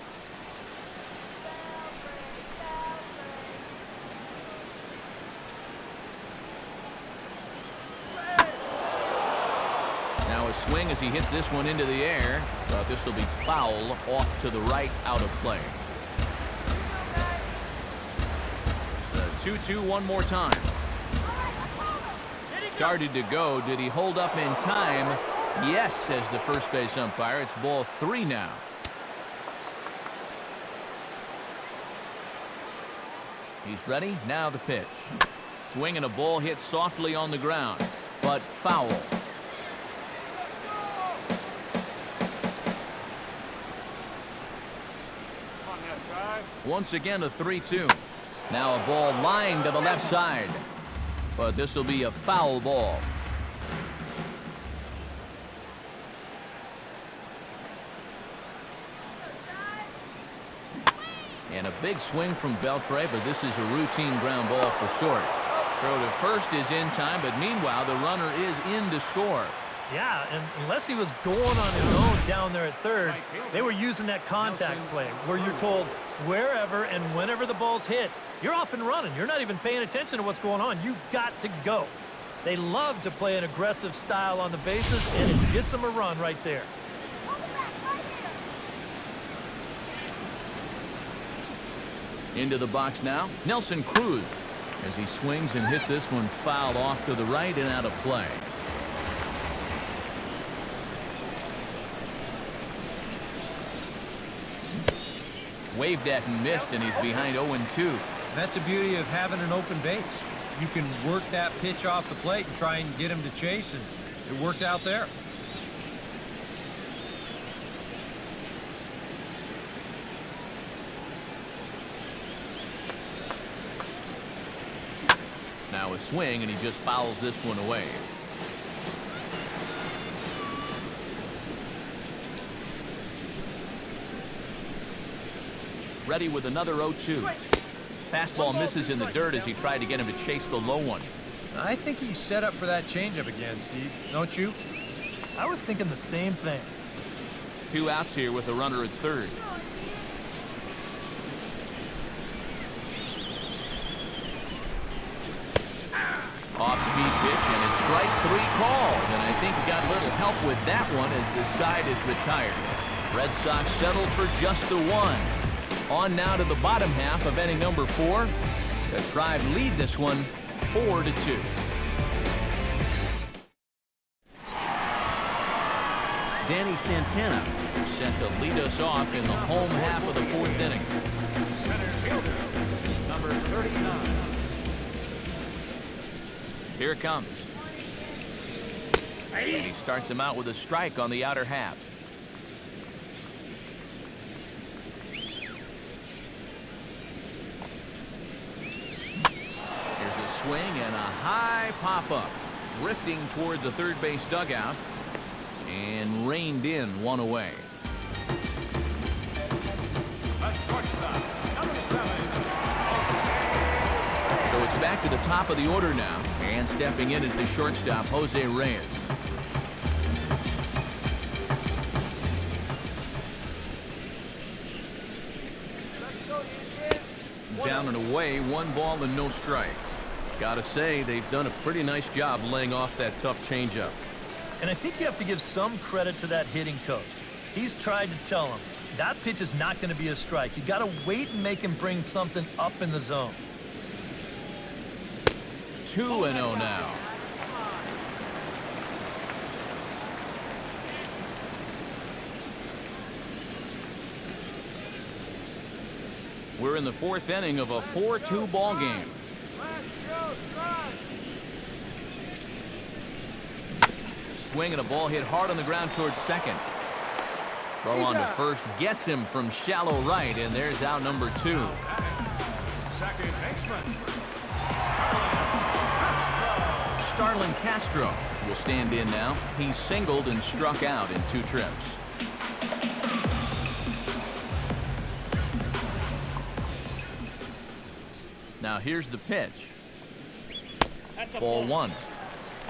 Now a swing as he hits this one into the air, but this will be foul off to the right, out of play. The 2-2 one more time. Started to go. Did he hold up in time? Yes, says the first base umpire. It's ball 3 now. He's ready. Now the pitch. Swing and a ball hit softly on the ground, but foul. Once again, a 3-2. Now a ball lined to the left side, but this will be a foul ball. And a big swing from Beltre, but this is a routine ground ball for short. Throw to first is in time, but meanwhile the runner is in to score. Yeah, and unless he was going on his own down there at third, they were using that contact play where you're told wherever and whenever the ball's hit, you're off and running. You're not even paying attention to what's going on. You've got to go. They love to play an aggressive style on the bases, and it gets them a run right there. Into the box now, Nelson Cruz, as he swings and hits this one foul off to the right and out of play. Waved at and missed, and he's behind 0-2. That's the beauty of having an open base. You can work that pitch off the plate and try and get him to chase, and it worked out there. Now a swing, and he just fouls this one away. Ready with another 0-2. Fastball misses in the dirt as he tried to get him to chase the low one. I think he's set up for that changeup again, Steve. Don't you? I was thinking the same thing. 2 outs here with a runner at third. Off-speed pitch, and it's strike 3 called. And I think he got a little help with that one as the side is retired. Red Sox settled for just the 1. On now to the bottom half of inning number 4. The Tribe lead this one 4-2. Danny Santana set to lead us off in the home half of the 4th inning. Center fielder, number 39. Here it comes. And he starts him out with a strike on the outer half. Here's a swing and a high pop-up. Drifting toward the third base dugout. And reined in, 1 away. So it's back to the top of the order now. And stepping in is the shortstop, Jose Reyes. Down and away, 1 ball and no strikes. Gotta say, they've done a pretty nice job laying off that tough changeup. And I think you have to give some credit to that hitting coach. He's tried to tell him that pitch is not going to be a strike. You got to wait and make him bring something up in the zone. 2-0 now. We're in the 4th inning of a 4-2 ball game. Swing and a ball hit hard on the ground towards second. Throw on to first gets him from shallow right, and there's out number 2. Second baseman. Starlin Castro will stand in now. He's singled and struck out in 2 trips. Now here's the pitch. Ball 1.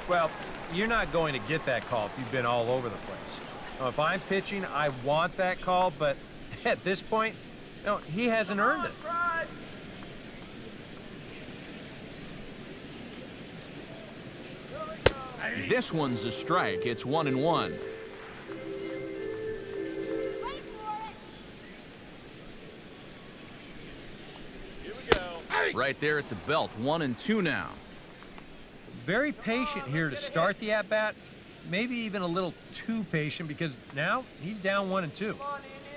Well, you're not going to get that call if you've been all over the place. Now, if I'm pitching, I want that call, but at this point, no, he hasn't earned it. This one's a strike. It's 1-1. Right there at the belt, 1-2 now. Very patient here to start the at-bat. Maybe even a little too patient because now he's down 1-2.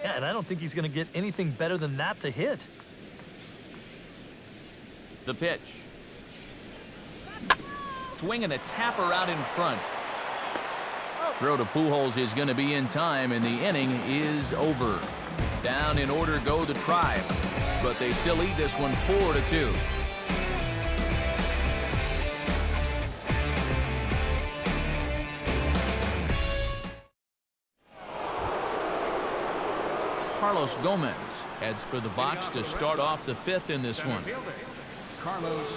Yeah, and I don't think he's going to get anything better than that to hit. The pitch. Swinging a tapper out in front. Throw to Pujols is going to be in time, and the inning is over. Down in order go the Tribe, but they still lead this one 4-2. Carlos Gomez heads for the box to start off the fifth in this one. Carlos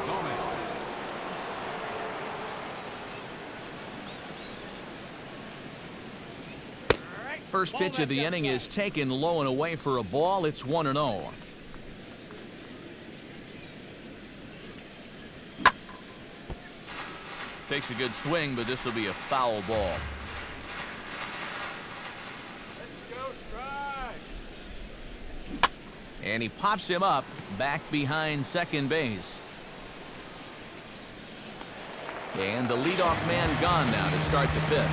Gomez. First pitch of the inning is taken low and away for a ball. It's 1-0. Takes a good swing, but this will be a foul ball. And he pops him up back behind second base. And the leadoff man gone now to start the fifth.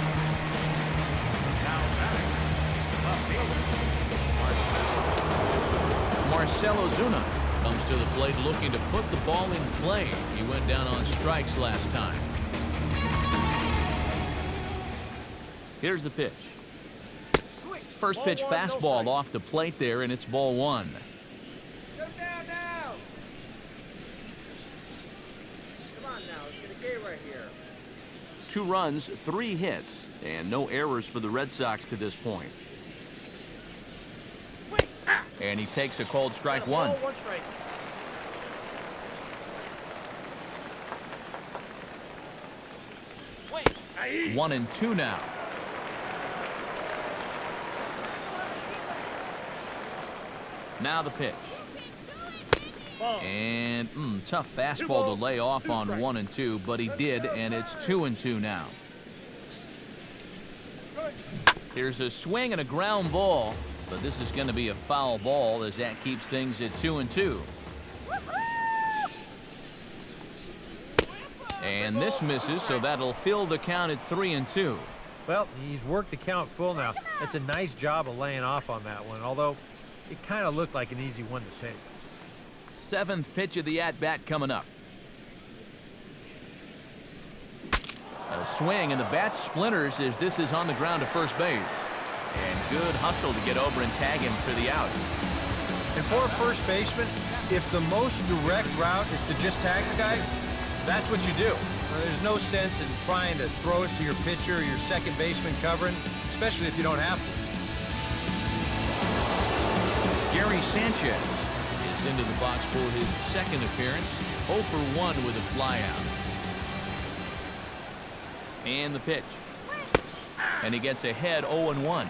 Marcell Ozuna comes to the plate looking to put the ball in play. He went down on strikes last time. Here's the pitch. First pitch fastball off the plate there, and it's ball one. Go down now. Come on now, let's get a game right here. 2 runs, 3 hits, and no errors for the Red Sox to this point. And he takes a called strike one. 1-2 now. Now the pitch. And tough fastball to lay off on 1-2, but he did, and it's 2-2 now. Here's a swing and a ground ball, but this is going to be a foul ball as that keeps things at 2-2. And this misses, so that'll fill the count at 3-2. Well, he's worked the count full now. That's a nice job of laying off on that one, although it kind of looked like an easy one to take. 7th pitch of the at-bat coming up. A swing, and the bat splinters as this is on the ground to first base. And good hustle to get over and tag him for the out. And for a first baseman, if the most direct route is to just tag the guy, that's what you do. There's no sense in trying to throw it to your pitcher or your second baseman covering, especially if you don't have to. Gary Sanchez is into the box for his second appearance. 0 for 1 with a flyout. And the pitch. And he gets ahead 0-1.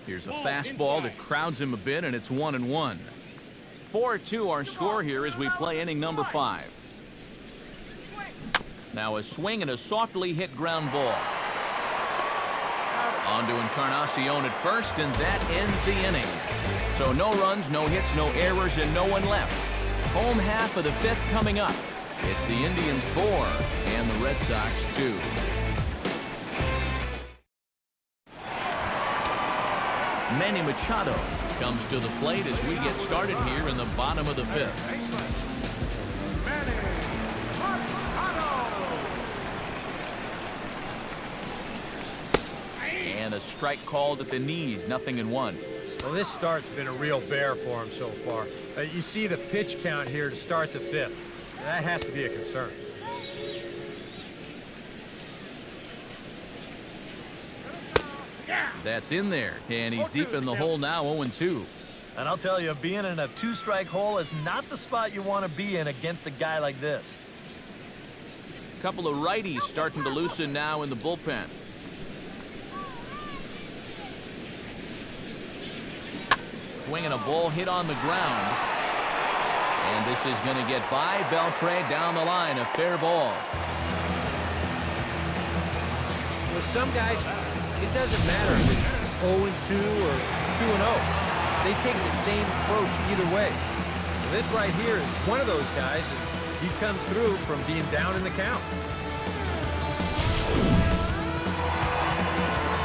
Here's a fastball that crowds him a bit, and it's 1-1. 4-2 our score here as we play inning number 5. Now a swing and a softly hit ground ball. On to Encarnacion at first, and that ends the inning. So no runs, no hits, no errors, and no one left. Home half of the 5th coming up. It's the Indians 4 and the Red Sox 2. Manny Machado comes to the plate as we get started here in the bottom of the 5th. And a strike called at the knees, 0-1. Well, this start's been a real bear for him so far. You see the pitch count here to start the 5th. That has to be a concern. That's in there, and he's deep in the hole now, 0-2. And I'll tell you, being in a 2-strike hole is not the spot you want to be in against a guy like this. A couple of righties starting to loosen now in the bullpen. Swinging a ball hit on the ground. And this is going to get by Beltre down the line. A fair ball. With some guys, it doesn't matter if it's 0-2 or 2-0. They take the same approach either way. This right here is one of those guys, and he comes through from being down in the count.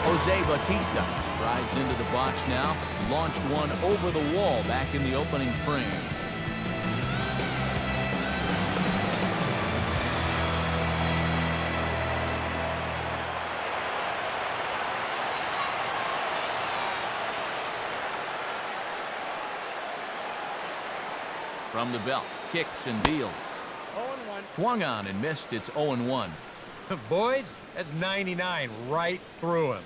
Jose Bautista strides into the box now. Launched one over the wall back in the opening frame. From the belt, kicks and deals. 0-1. Swung on and missed. It's 0-1. Boys, that's 99 right through him.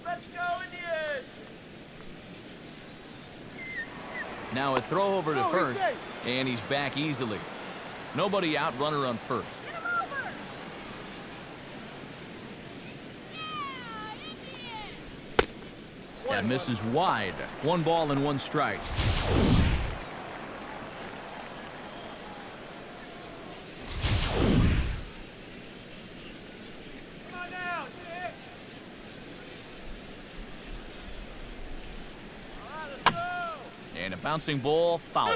Let's go, Indians! Now a throw over to Oh, he's first, safe. and he's back easily. Nobody out, runner on first. That misses wide. 1 ball and 1 strike. Come on now, get it! All right, let's go! And a bouncing ball, foul.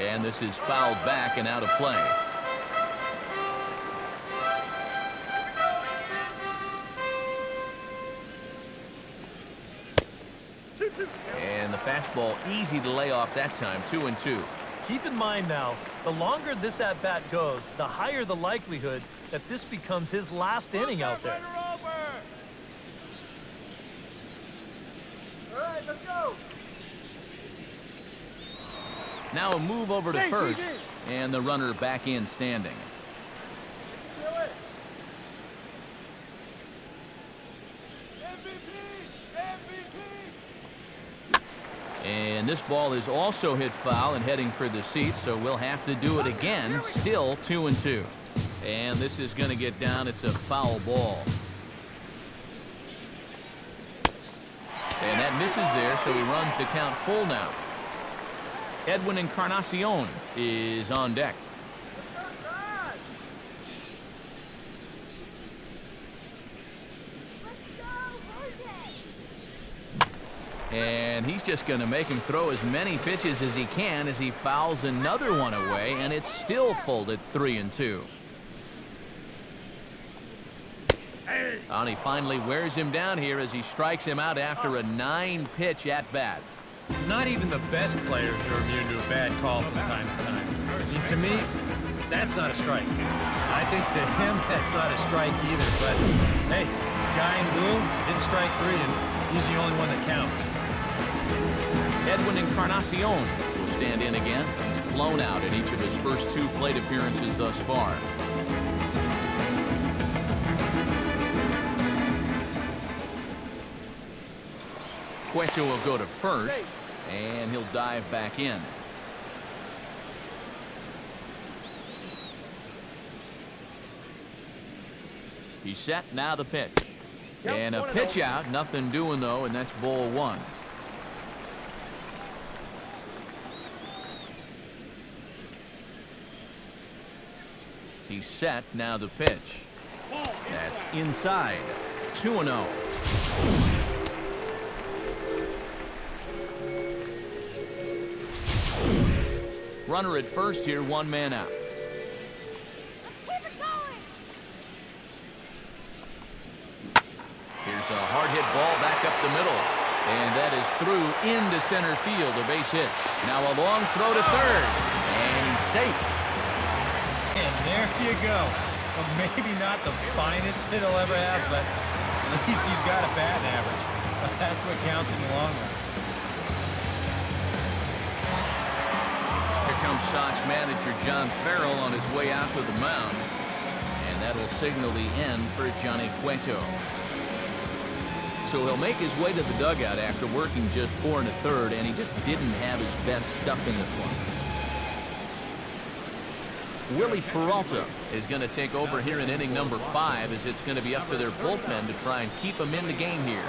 And this is fouled back and out of play. And the fastball easy to lay off that time. 2-2. Keep in mind now, the longer this at-bat goes, the higher the likelihood that this becomes his last inning out there. Over! All right, let's go! Now a move over to Hey, first, TG. and the runner back in standing. Do it! MVP! MVP! And this ball is also hit foul and heading for the seats, so we'll have to do it again. Still 2-2. And this is going to get down. It's a foul ball. And that misses there, so he runs the count full now. Edwin Encarnacion is on deck. And he's just going to make him throw as many pitches as he can as he fouls another one away, and it's still full at 3-2. And he finally wears him down here as he strikes him out after a 9-pitch at-bat. Not even the best players are immune to a bad call from time to time. I mean, to me, that's not a strike. I think to him, that's not a strike either. But, hey, guy in blue didn't strike 3, and he's the only one that counts. Edwin Encarnacion will stand in again. He's flown out in each of his first 2 plate appearances thus far. Cueto will go to first, and he'll dive back in. He's set, now the pitch. And a pitch out, nothing doing though, and that's ball 1. He's set, now the pitch. That's inside. 2-0. Runner at first here, 1 man out. Here's a hard hit ball back up the middle. And that is through into center field, a base hit. Now a long throw to third. And he's safe. And there you go. Well, maybe not the finest hit he'll ever have, but at least he's got a batting average. That's what counts in the long run. Here comes Sox manager John Farrell on his way out to the mound. And that'll signal the end for Johnny Cueto. So he'll make his way to the dugout after working just 4 1/3, and he just didn't have his best stuff in this one. Willie Peralta is going to take over here in inning number 5, as it's going to be up to their bullpen to try and keep him in the game here.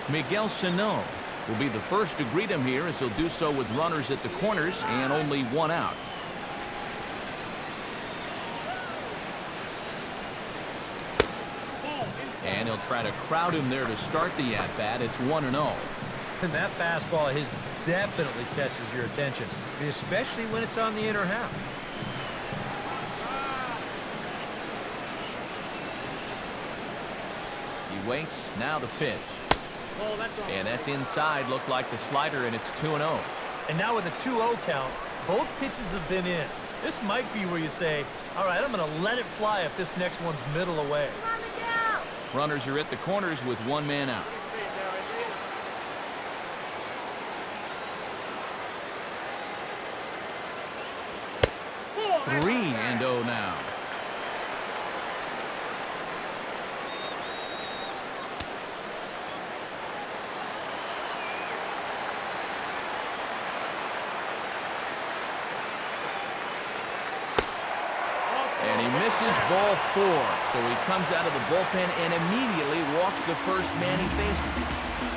Miguel Sano will be the first to greet him here, as he'll do so with runners at the corners and only 1 out. And he'll try to crowd him there to start the at-bat. It's 1-0. And that fastball of his definitely catches your attention, especially when it's on the inner half. He waits. Now the pitch. And that's inside. Looked like the slider, and it's 2-0. And now with a 2-0 count, both pitches have been in. This might be where you say, all right, I'm going to let it fly if this next one's middle away. Runners are at the corners with 1 man out. Three and 0 now. And he misses ball 4. So he comes out of the bullpen and immediately walks the first man he faces.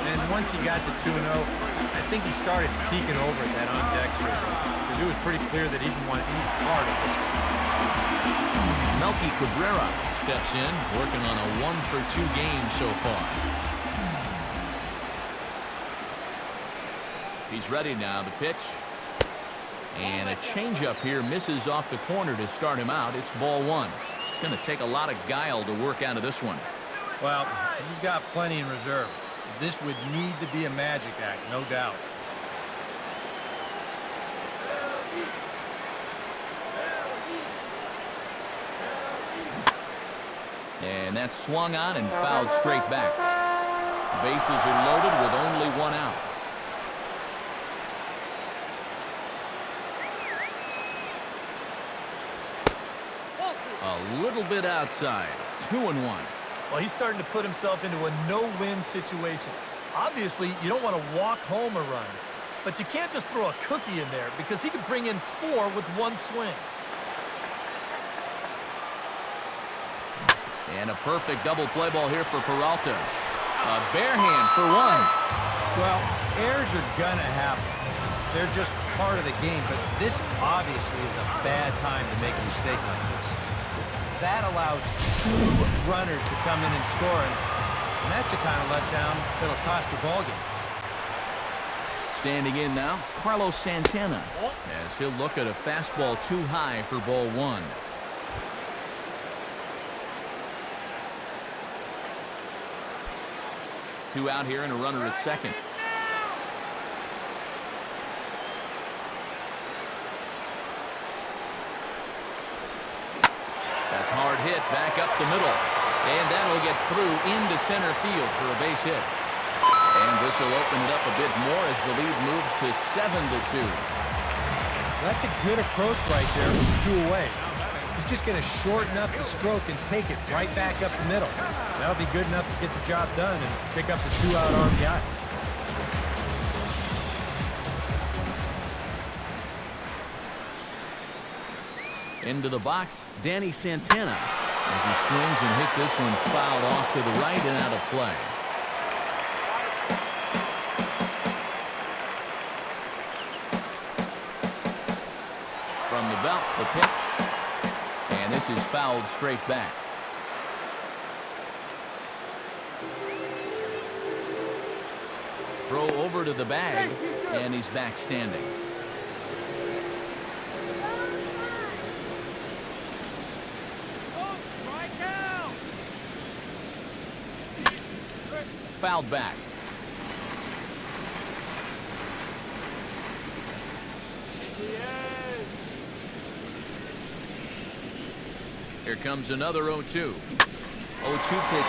And once he got to 2-0, I think he started peeking over at that on-deck circle, because it was pretty clear that he didn't want any part of this. Melky Cabrera steps in, working on a 1-for-2 game so far. He's ready now. The pitch. And a changeup here misses off the corner to start him out. It's ball 1. It's going to take a lot of guile to work out of this one. Well, he's got plenty in reserve. This would need to be a magic act, no doubt. And that's swung on and fouled straight back. Bases are loaded with only 1 out. A little bit outside. 2-1. Well, he's starting to put himself into a no-win situation. Obviously, you don't want to walk home a run, but you can't just throw a cookie in there, because he could bring in 4 with 1 swing. And a perfect double play ball here for Peralta. A bare hand for 1. Well, errors are gonna happen. They're just part of the game, but this obviously is a bad time to make a mistake like this. That allows 2 runners to come in and score, and that's the kind of letdown that'll cost your ball game. Standing in now, Carlos Santana, as he'll look at a fastball too high for ball 1. Two out here and a runner at second. That's hard hit back up the middle. And that'll get through into center field for a base hit. And this will open it up a bit more as the lead moves to 7-2. That's a good approach right there with 2 away. He's just going to shorten up the stroke and take it right back up the middle. That'll be good enough to get the job done and pick up the 2-out RBI. Into the box, Danny Santana, as he swings and hits this one fouled off to the right and out of play. From the belt, the pitch, and this is fouled straight back. Throw over to the bag, and he's back standing. Fouled back. Here comes another 0-2. 0-2 pitch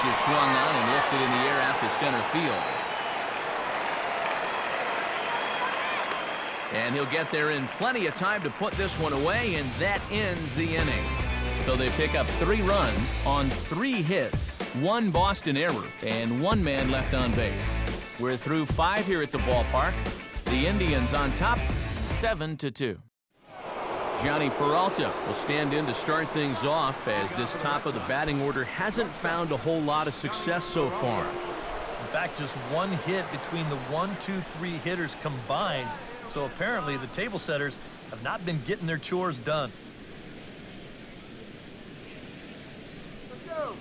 is swung on and lifted in the air out to center field. And he'll get there in plenty of time to put this one away, and that ends the inning. So they pick up 3 runs on 3 hits, 1 Boston error, and 1 man left on base. We're through 5 here at the ballpark. The Indians on top, 7-2. Johnny Peralta will stand in to start things off, as this top of the batting order hasn't found a whole lot of success so far. In fact, just 1 hit between the 1, 2, 3 hitters combined. So apparently the table setters have not been getting their chores done. Let's go.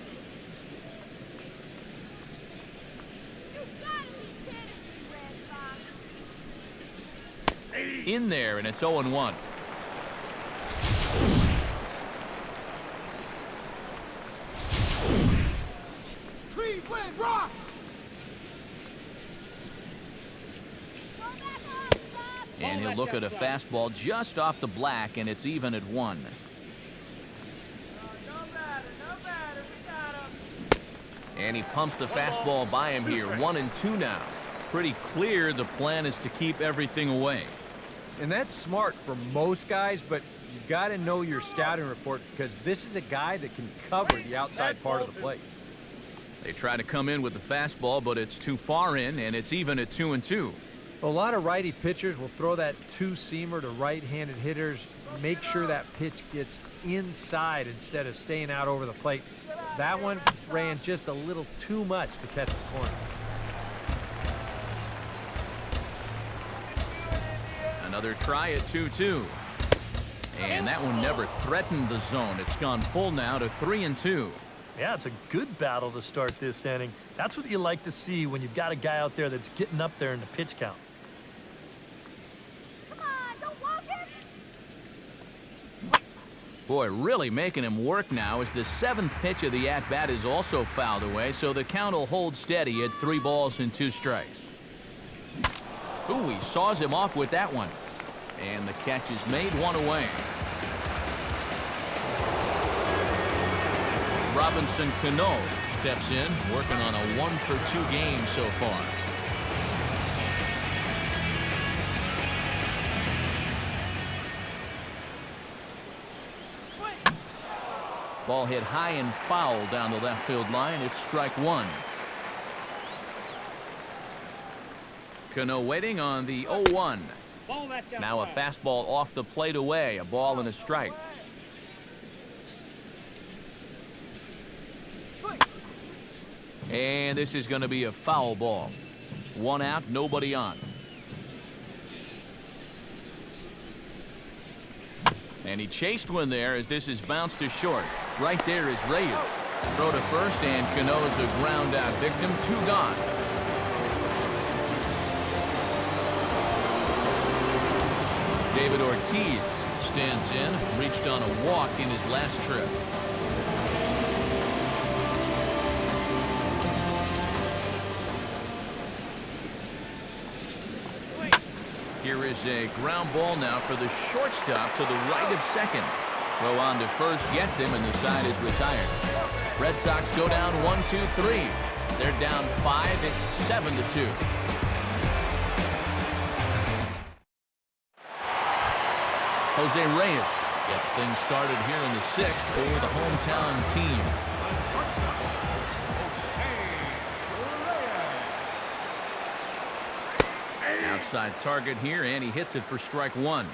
In there, and it's 0-1. Cleveland rock. And he'll look at a fastball just off the black, and it's even at 1. No matter, we got him. And he pumps the fastball by him here. 1-2 now. Pretty clear the plan is to keep everything away. And that's smart for most guys, but you got to know your scouting report, because this is a guy that can cover the outside part of the plate. They try to come in with the fastball, but it's too far in, and it's even at 2-2. A lot of righty pitchers will throw that 2-seamer to right-handed hitters, make sure that pitch gets inside instead of staying out over the plate. That one ran just a little too much to catch the corner. Another try at 2-2. And that one never threatened the zone. It's gone full now to 3-2. Yeah, it's a good battle to start this inning. That's what you like to see when you've got a guy out there that's getting up there in the pitch count. Come on, don't walk it. Boy, really making him work now, as the 7th pitch of the at-bat is also fouled away, so the count will hold steady at 3 balls and 2 strikes. Ooh, he saws him off with that one. And the catch is made, 1 away. Robinson Cano steps in, working on a 1-for-2 game so far. Ball hit high and foul down the left field line. It's strike 1. Cano waiting on the 0-1. Now a fastball off the plate away, a ball and a strike. And this is going to be a foul ball. 1 out, nobody on. And he chased one there, as this is bounced to short. Right there is Reyes. Throw to first, and Cano's a ground out victim. 2 gone. David Ortiz stands in, reached on a walk in his last trip. Here is a ground ball now for the shortstop to the right of second. Throw on to first gets him, and the side is retired. Red Sox go down 1-2-3. They're down 5. It's 7-2. Jose Reyes gets things started here in the 6th for the hometown team. Outside target here, and he hits it for strike 1.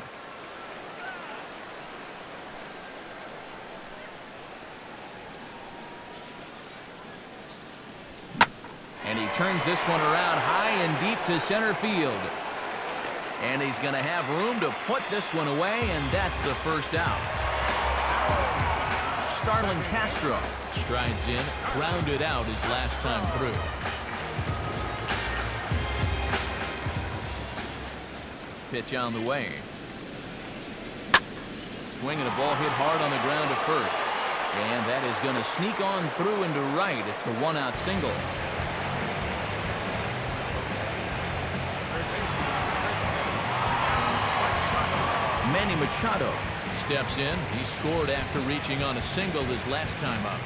And he turns this one around high and deep to center field. And he's going to have room to put this one away, and that's the first out. Starlin Castro strides in, grounded out his last time through. Pitch on the way. Swinging a ball hit hard on the ground to first. And that is going to sneak on through into right. It's a 1-out single. Manny Machado steps in. He scored after reaching on a single his last time up.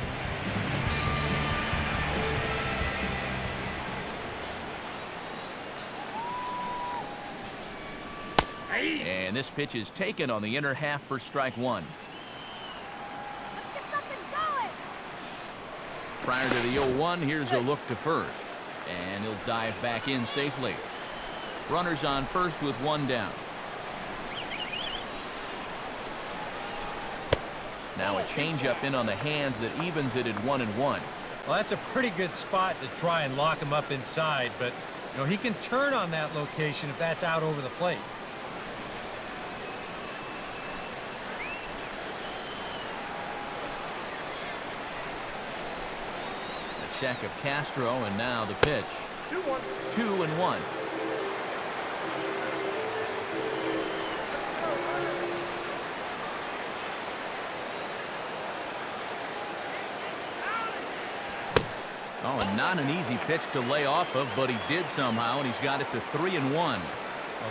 And this pitch is taken on the inner half for strike one. Let's get something going. Prior to the 0-1, here's a look to first. And he'll dive back in safely. Runners on first with one down. Now a changeup in on the hands that evens it at 1-1. Well, that's a pretty good spot to try and lock him up inside, but you know, he can turn on that location if that's out over the plate. The check of Castro, and now the pitch. 2-1. Oh, and not an easy pitch to lay off of, but he did somehow, and he's got it to 3-1. Well,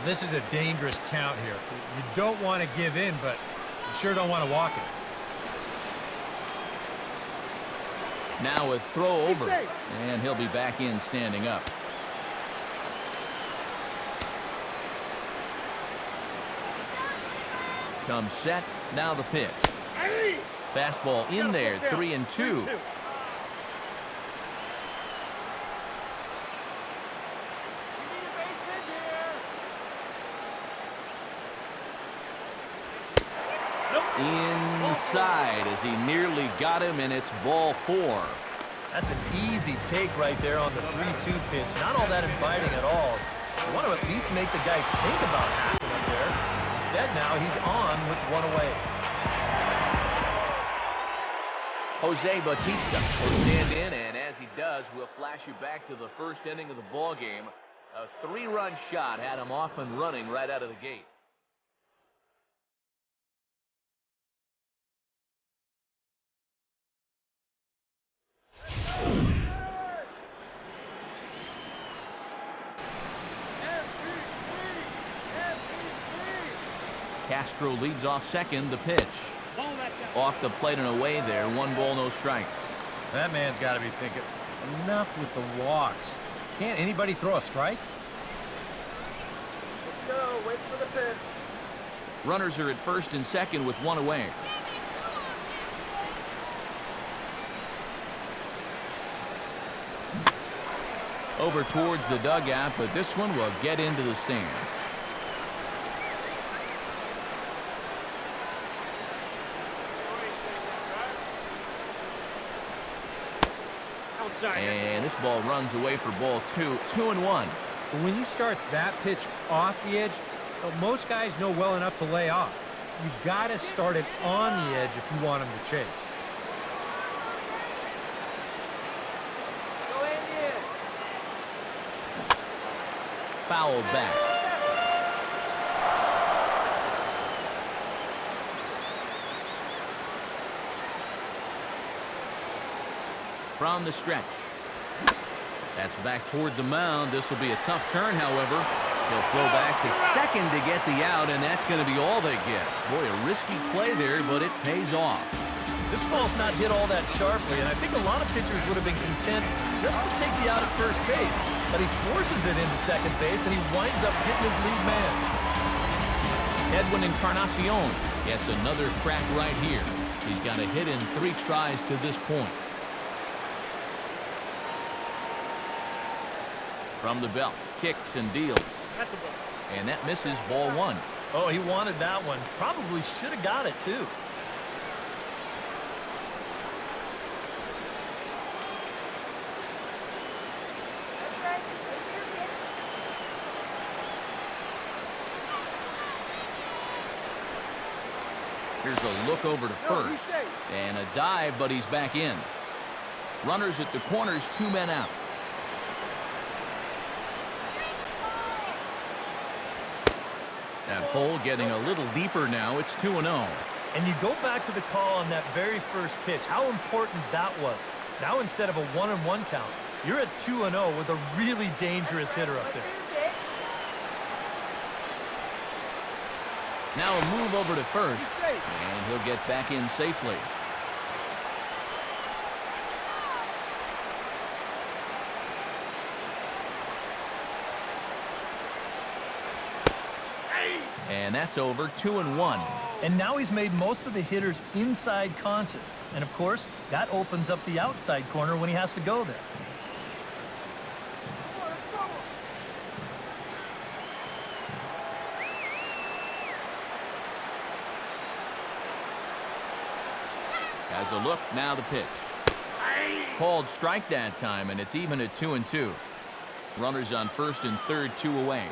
this is a dangerous count here. You don't want to give in, but you sure don't want to walk it. Now a throw over, and he'll be back in standing up. Comes set, now the pitch. Fastball in there, 3-2. Inside as he nearly got him, and it's ball 4. That's an easy take right there on the 3-2 pitch. Not all that inviting at all. You want to at least make the guy think about hacking up there. Instead, now he's on with one away. Jose Bautista will stand in, and as he does, we'll flash you back to the first inning of the ball game. A 3-run shot had him off and running right out of the gate. Castro leads off second. The pitch. Off the plate and away there. 1 ball, no strikes. That man's got to be thinking, enough with the walks. Can't anybody throw a strike? Let's go. Wait for the pitch. Runners are at first and second with 1 away. Over towards the dugout, but this one will get into the stands. And this ball runs away for ball 2. 2-1. But when you start that pitch off the edge, well, most guys know well enough to lay off. You got to start it on the edge if you want him to chase. Go in. Fouled back. From the stretch. That's back toward the mound. This will be a tough turn, however. They'll throw back to second to get the out, and that's going to be all they get. Boy, a risky play there, but it pays off. This ball's not hit all that sharply, and I think a lot of pitchers would have been content just to take the out at first base. But he forces it into second base, and he winds up hitting his lead man. Edwin Encarnacion gets another crack right here. He's got a hit in 3 tries to this point. From the belt, kicks and deals. That's a ball. And that misses, ball 1. Oh, he wanted that one. Probably should have got it, too. Here's a look over to first. And a dive, but he's back in. Runners at the corners, 2 men out. That hole getting a little deeper now. It's 2-0. And you go back to the call on that very first pitch, how important that was. Now instead of a 1-1 count, you're at 2-0 with a really dangerous hitter up there. Now a move over to first, and he'll get back in safely. And that's over 2-1. And now he's made most of the hitters inside conscious. And of course, that opens up the outside corner when he has to go there. Has a look, now the pitch. Called strike that time, and it's even at 2-2. Runners on first and third, 2 away.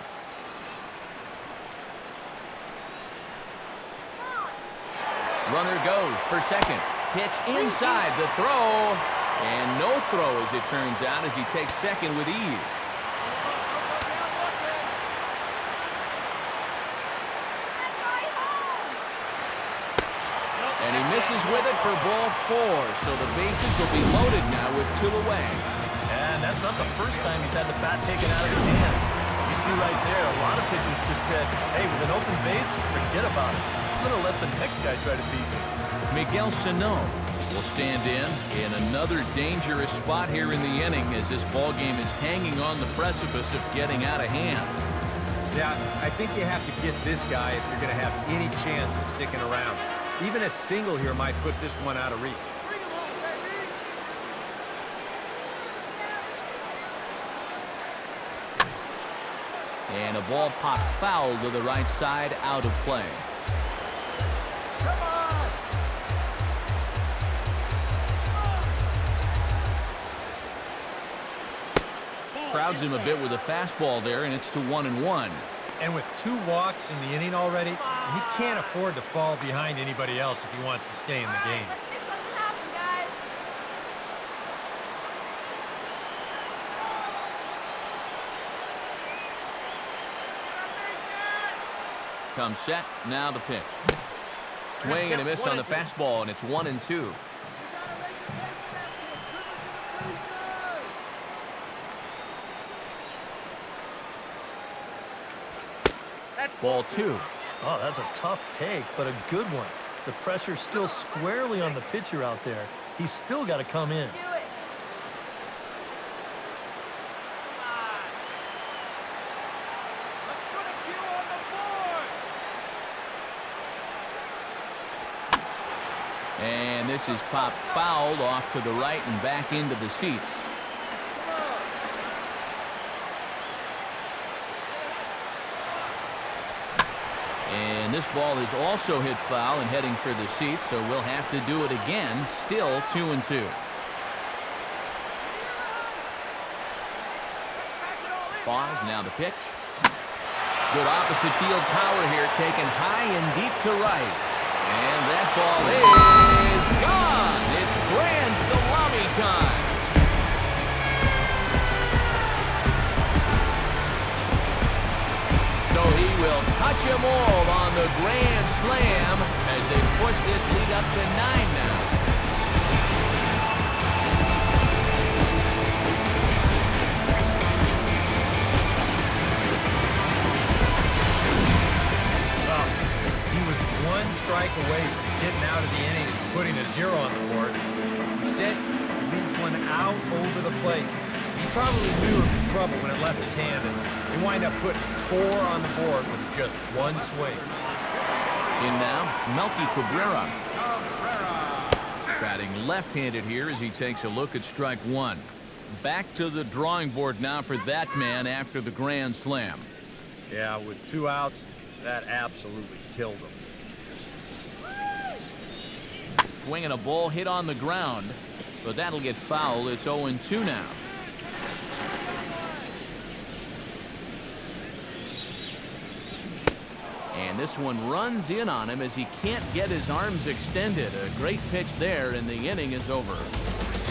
Runner goes for second. Pitch inside, the throw. And no throw, as it turns out, as he takes second with ease. And he misses with it for ball 4. So the bases will be loaded now with 2 away. And that's not the first time he's had the bat taken out of his hands. You see right there, a lot of pitchers just said, hey, with an open base, forget about it. I'm going to let the next guy try to beat me. Miguel Sano will stand in another dangerous spot here in the inning as this ball game is hanging on the precipice of getting out of hand. Yeah, I think you have to get this guy if you're going to have any chance of sticking around. Even a single here might put this one out of reach. And a ball popped foul to the right side, out of play. Crowds him a bit with a fastball there, and it's to 1-1. And with 2 walks in the inning already, he can't afford to fall behind anybody else if he wants to stay in the game. Let's make something happen, guys. Comes set, now the pitch. Swing and a miss on the fastball, and it's 1-2. Ball 2. Oh, that's a tough take, but a good one. The pressure's still squarely on the pitcher out there. He's still got to come in. Do it. Let's put a cue on the board. And this is popped fouled off to the right and back into the seats. And this ball is also hit foul and heading for the seats, so we'll have to do it again. Still 2-2. Pause, now the pitch. Good opposite field power here, taken high and deep to right. And that ball is gone. It's grand salami time. So he will touch them all on the grand slam as they push this lead up to 9 now. Well, he was 1 strike away from getting out of the inning and putting a 0 on the board. Instead, he leaves one out over the plate. He probably knew it was trouble when it left his hand, and he wind up putting 4 on the board with just 1 swing. In now, Melky Cabrera. Batting left-handed here as he takes a look at strike 1. Back to the drawing board now for that man after the grand slam. Yeah, with 2 outs, that absolutely killed him. Swinging a ball hit on the ground, but that'll get foul. It's 0-2 now. And this one runs in on him as he can't get his arms extended. A great pitch there, and the inning is over.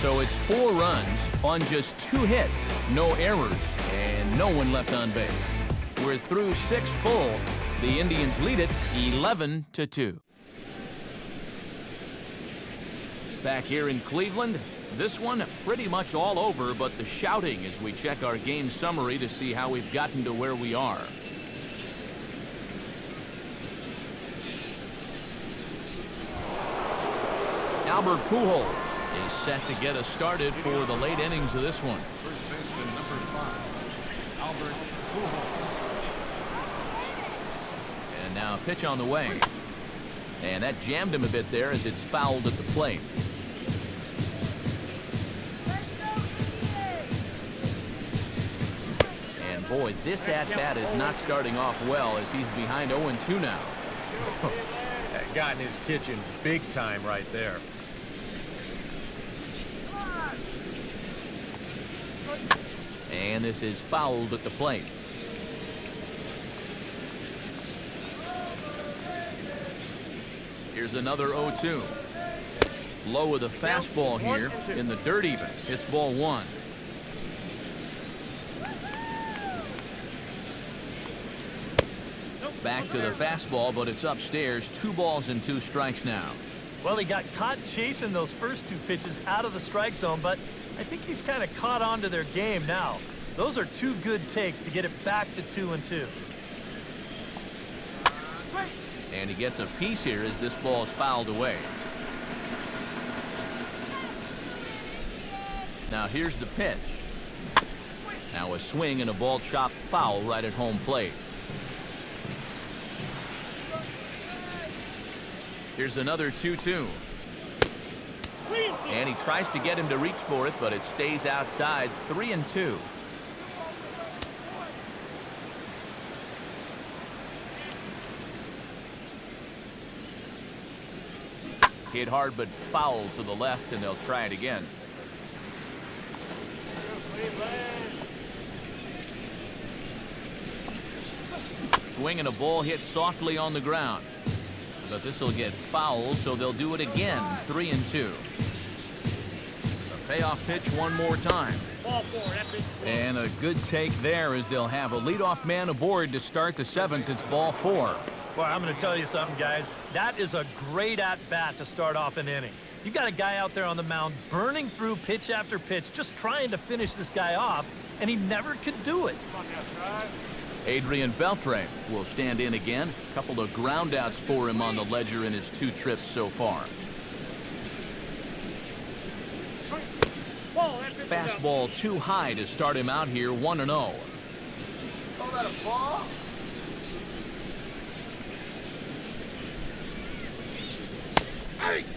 So it's 4 runs on just 2 hits, no errors, and no one left on base. We're through 6 full. The Indians lead it 11-2. Back here in Cleveland, this one pretty much all over, but the shouting as we check our game summary to see how we've gotten to where we are. Albert Pujols is set to get us started for the late innings of this one. First baseman number 5, Albert Pujols. pitch on the way. And that jammed him a bit there as it's fouled at the plate. And boy, this at-bat is not starting off well as he's behind 0-2 now. That got in his kitchen big time right there. And this is fouled at the plate. Here's another 0-2. Low with a fastball here in the dirt even. It's ball one. Back to the fastball, but it's upstairs. 2 balls and 2 strikes now. Well, he got caught chasing those first 2 pitches out of the strike zone, but I think he's kind of caught on to their game now. Those are 2 good takes to get it back to 2-2. And he gets a piece here as this ball is fouled away. Now here's the pitch. Now a swing and a ball chopped foul right at home plate. Here's another 2-2. And he tries to get him to reach for it, but it stays outside. 3-2. Hit hard but foul to the left, and they'll try it again. Swing and a ball hit softly on the ground. But this will get fouled, so they'll do it again. 3-2. A payoff pitch one more time. And a good take there as they'll have a leadoff man aboard to start the 7th. It's ball 4. Well, I'm going to tell you something, guys. That is a great at-bat to start off an inning. You got a guy out there on the mound burning through pitch after pitch, just trying to finish this guy off, and he never could do it. Adrian Beltre will stand in again. A couple of groundouts for him on the ledger in his 2 trips so far. Fastball too high to start him out here. 1-0.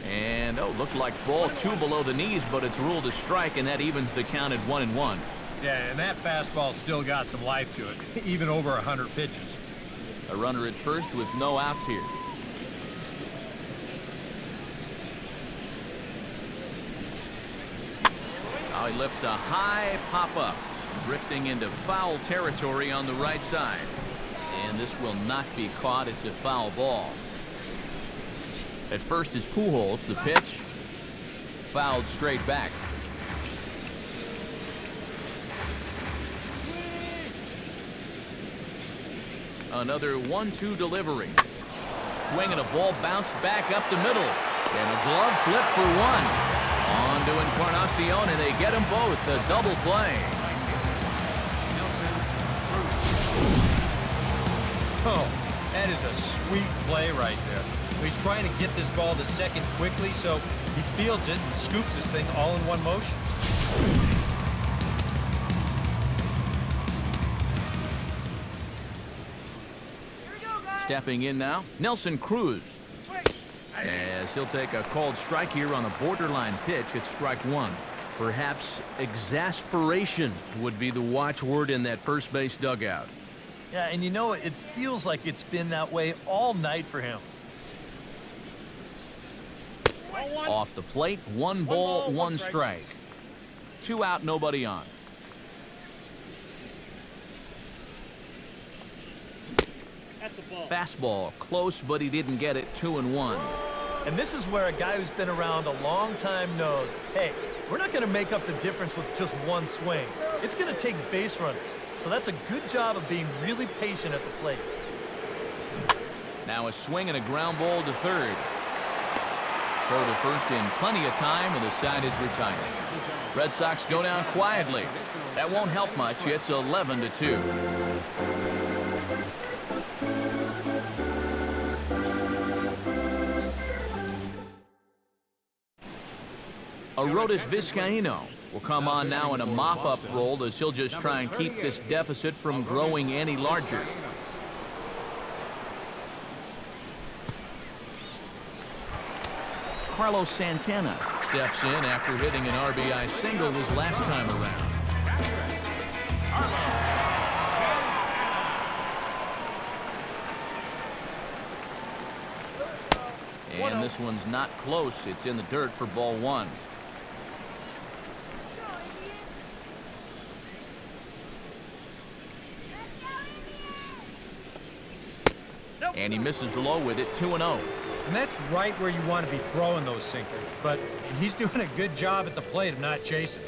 And looked like ball 2 below the knees, but it's ruled a strike, and that evens the count at 1-1. Yeah, and that fastball still got some life to it, even over 100 pitches. A runner at first with no outs here. Now he lifts a high pop-up, drifting into foul territory on the right side. And this will not be caught. It's a foul ball. At first is Pujols. The pitch fouled straight back. Another 1-2 delivery. Swing and a ball bounced back up the middle. And a glove flip for 1. On to Encarnacion, and they get them both. A double play. Oh, that is a sweet play right there. He's trying to get this ball to second quickly, so he fields it and scoops this thing all in one motion. Stepping in now, Nelson Cruz. As he'll take a called strike here on a borderline pitch. It's strike 1. Perhaps exasperation would be the watchword in that first base dugout. Yeah, and you know, it feels like it's been that way all night for him. Off the plate, 1 ball, 1 strike. 2 out, nobody on. Fastball, close, but he didn't get it. 2-1. And this is where a guy who's been around a long time knows, hey, we're not going to make up the difference with just 1 swing. It's going to take base runners. So that's a good job of being really patient at the plate. Now a swing and a ground ball to third. Throw to first in plenty of time, and the side is retired. Red Sox go down quietly. That won't help much. It's 11-2. Arodys Vizcaíno will come on now in a mop-up role as he'll just try and keep this deficit from growing any larger. Carlos Santana steps in after hitting an RBI single his last time around. And this one's not close. It's in the dirt for ball one. And he misses low with it, 2-0. And that's right where you want to be throwing those sinkers. But he's doing a good job at the plate of not chasing.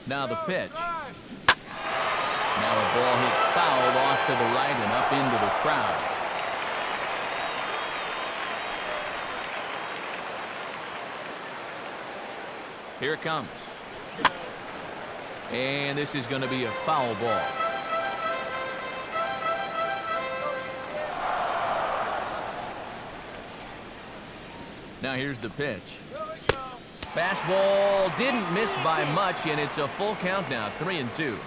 Now the pitch. Now a ball hit fouled off to the right and up into the crowd. Here it comes. And this is going to be a foul ball. Now here's the pitch. Fastball didn't miss by much, and it's a full count now, 3-2.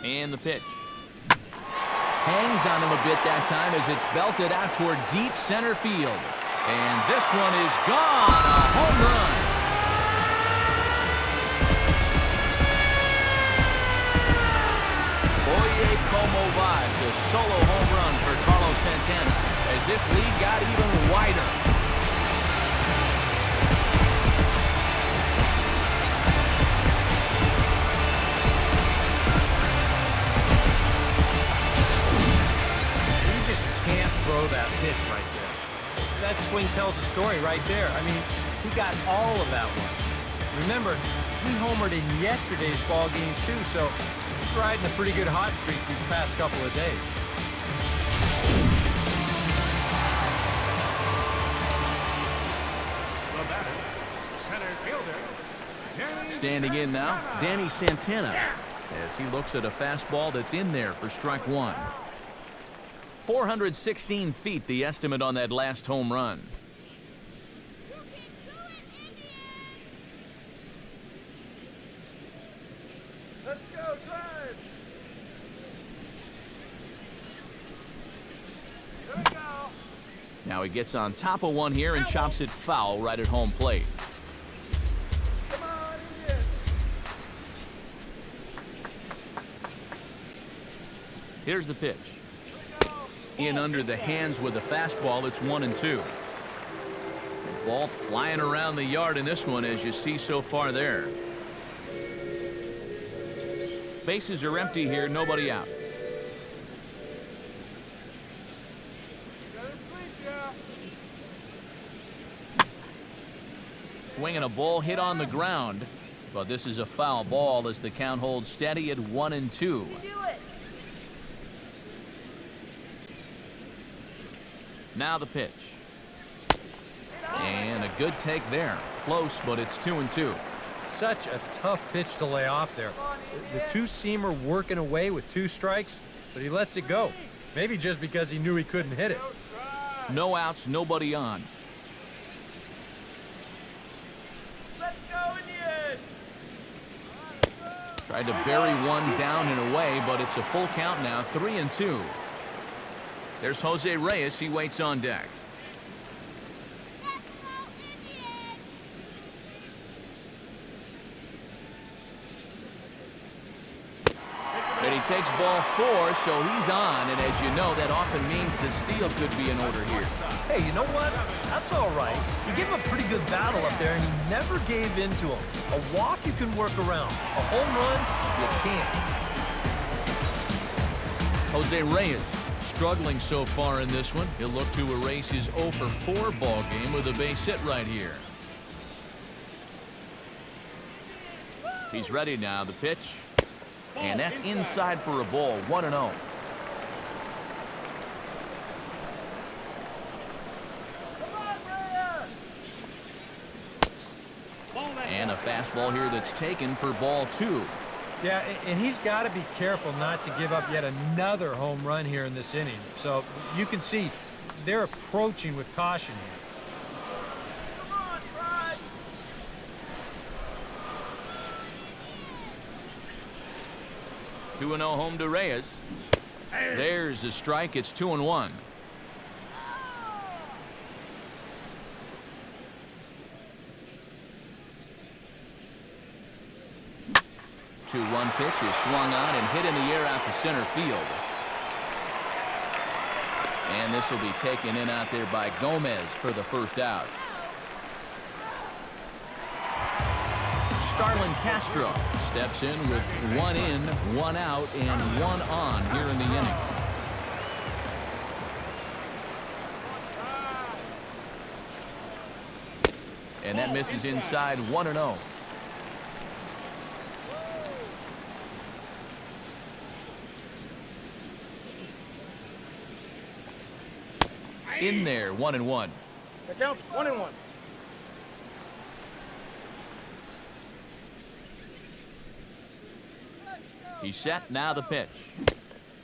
And the pitch. Hangs on him a bit that time as it's belted out toward deep center field. And this one is gone, a home run. Oye, como va. It's a solo home run for Carlos Santana as this lead got even wider. Throw that pitch right there. That swing tells a story right there. I mean, he got all of that one. Remember, he homered in yesterday's ball game too, so he's riding a pretty good hot streak these past couple of days. Standing in now, Danny Santana, as he looks at a fastball that's in there for strike one. 416 feet, the estimate on that last home run. Let's go, drive. Here we go. Now he gets on top of one here and chops it foul right at home plate. Come on, Indians. Here's the pitch. In under the hands with a fastball, it's 1-2. Ball flying around the yard in this one, as you see so far there. Bases are empty here, nobody out. Swinging a ball hit on the ground, but this is a foul ball as the count holds steady at 1-2. Now the pitch. And a good take there. Close, but it's 2-2. Such a tough pitch to lay off there. The two-seamer working away with 2 strikes, but he lets it go. Maybe just because he knew he couldn't hit it. No outs, nobody on. Let's go, Indians. Tried to bury one down and away, but it's a full count now, 3-2. There's Jose Reyes. He waits on deck. And he takes ball 4, so he's on. And as you know, that often means the steal could be in order here. Hey, you know what? That's all right. You gave him a pretty good battle up there, and he never gave in to him. A walk you can work around. A home run, you can't. Jose Reyes struggling so far in this one. He'll look to erase his 0-for-4 ball game with a base hit right here. He's ready now. The pitch. And that's inside for a ball. 1-0. And a fastball here that's taken for ball 2. Yeah, and he's got to be careful not to give up yet another home run here in this inning. So you can see they're approaching with caution here. Come on, Pride. 2-0 home to Reyes. There's a strike. It's 2-1. 2-1 pitch is swung on and hit in the air out to center field. And this will be taken in out there by Gomez for the first out. Starlin Castro steps in with 1 in, 1 out, and 1 on here in the inning. And that misses inside, 1-0. In there, 1-1. That counts 1-1. He's set, now the pitch.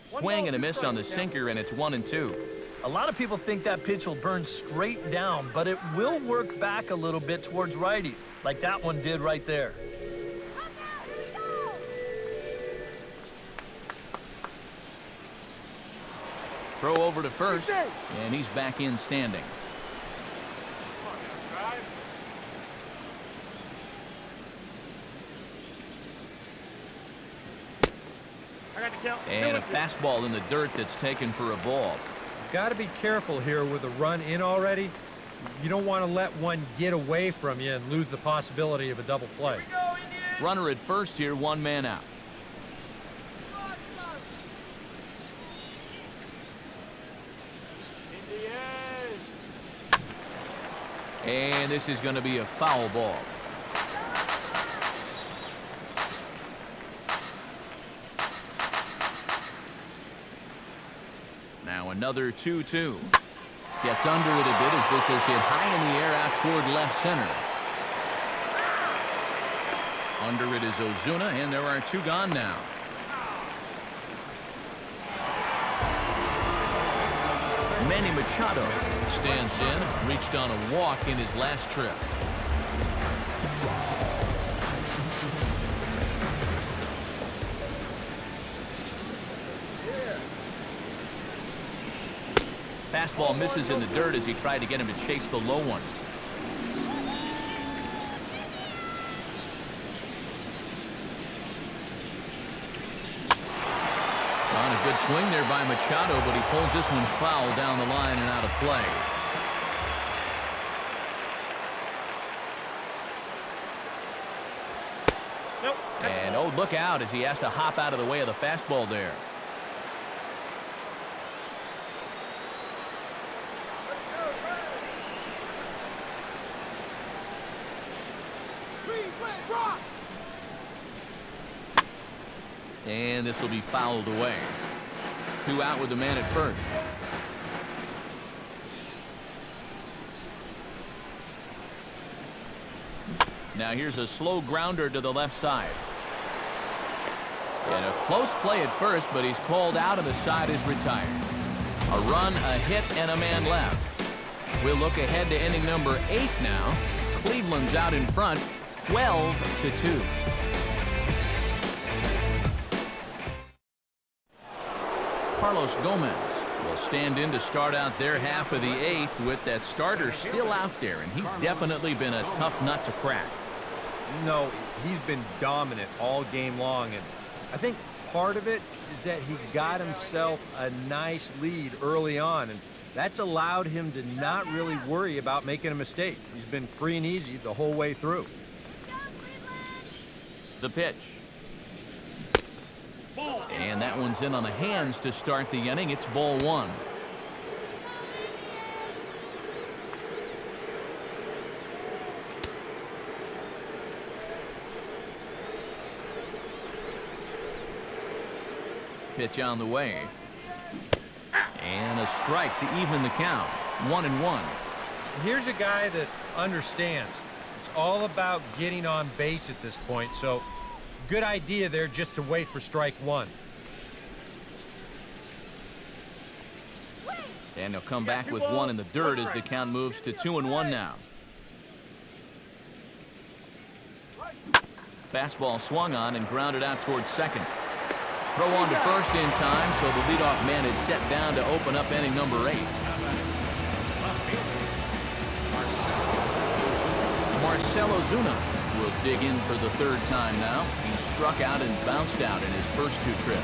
Swing and a miss on the sinker, and it's 1-2. A lot of people think that pitch will burn straight down, but it will work back a little bit towards righties, like that one did right there. Throw over to first, and he's back in standing. And a fastball in the dirt that's taken for a ball. Got to be careful here with a run in already. You don't want to let one get away from you and lose the possibility of a double play. Runner at first here, 1 man out. And this is going to be a foul ball. Now another 2-2. Gets under it a bit as this is hit high in the air out toward left center. Under it is Ozuna, and there are 2 gone now. Manny Machado stands in, reached on a walk in his last trip. Fastball misses in the dirt as he tried to get him to chase the low one. On a good swing there by Machado, but he pulls this one foul down the line and out of play. And oh, look out as he has to hop out of the way of the fastball there. And this will be fouled away. 2 out with the man at first. Now here's a slow grounder to the left side. And a close play at first, but he's called out and the side is retired. A run, a hit, and a man left. We'll look ahead to inning number 8 now. Cleveland's out in front, 12-2. Carlos Gomez will stand in to start out their half of the 8th with that starter still out there, and he's definitely been a tough nut to crack. No, he's been dominant all game long, and I think part of it is that he got himself a nice lead early on, and that's allowed him to not really worry about making a mistake. He's been free and easy the whole way through. The pitch. And that one's in on the hands to start the inning. It's ball 1. Pitch on the way. And a strike to even the count. 1-1. Here's a guy that understands. It's all about getting on base at this point, so Good idea there just to wait for strike one. And they'll come back with one in the dirt as the count moves to 2-1 now. Fastball swung on and grounded out towards second. Throw on to first in time, so the leadoff man is set down to open up inning number 8. Marcelo Zuna will dig in for the 3rd time now. He struck out and bounced out in his first 2 trips.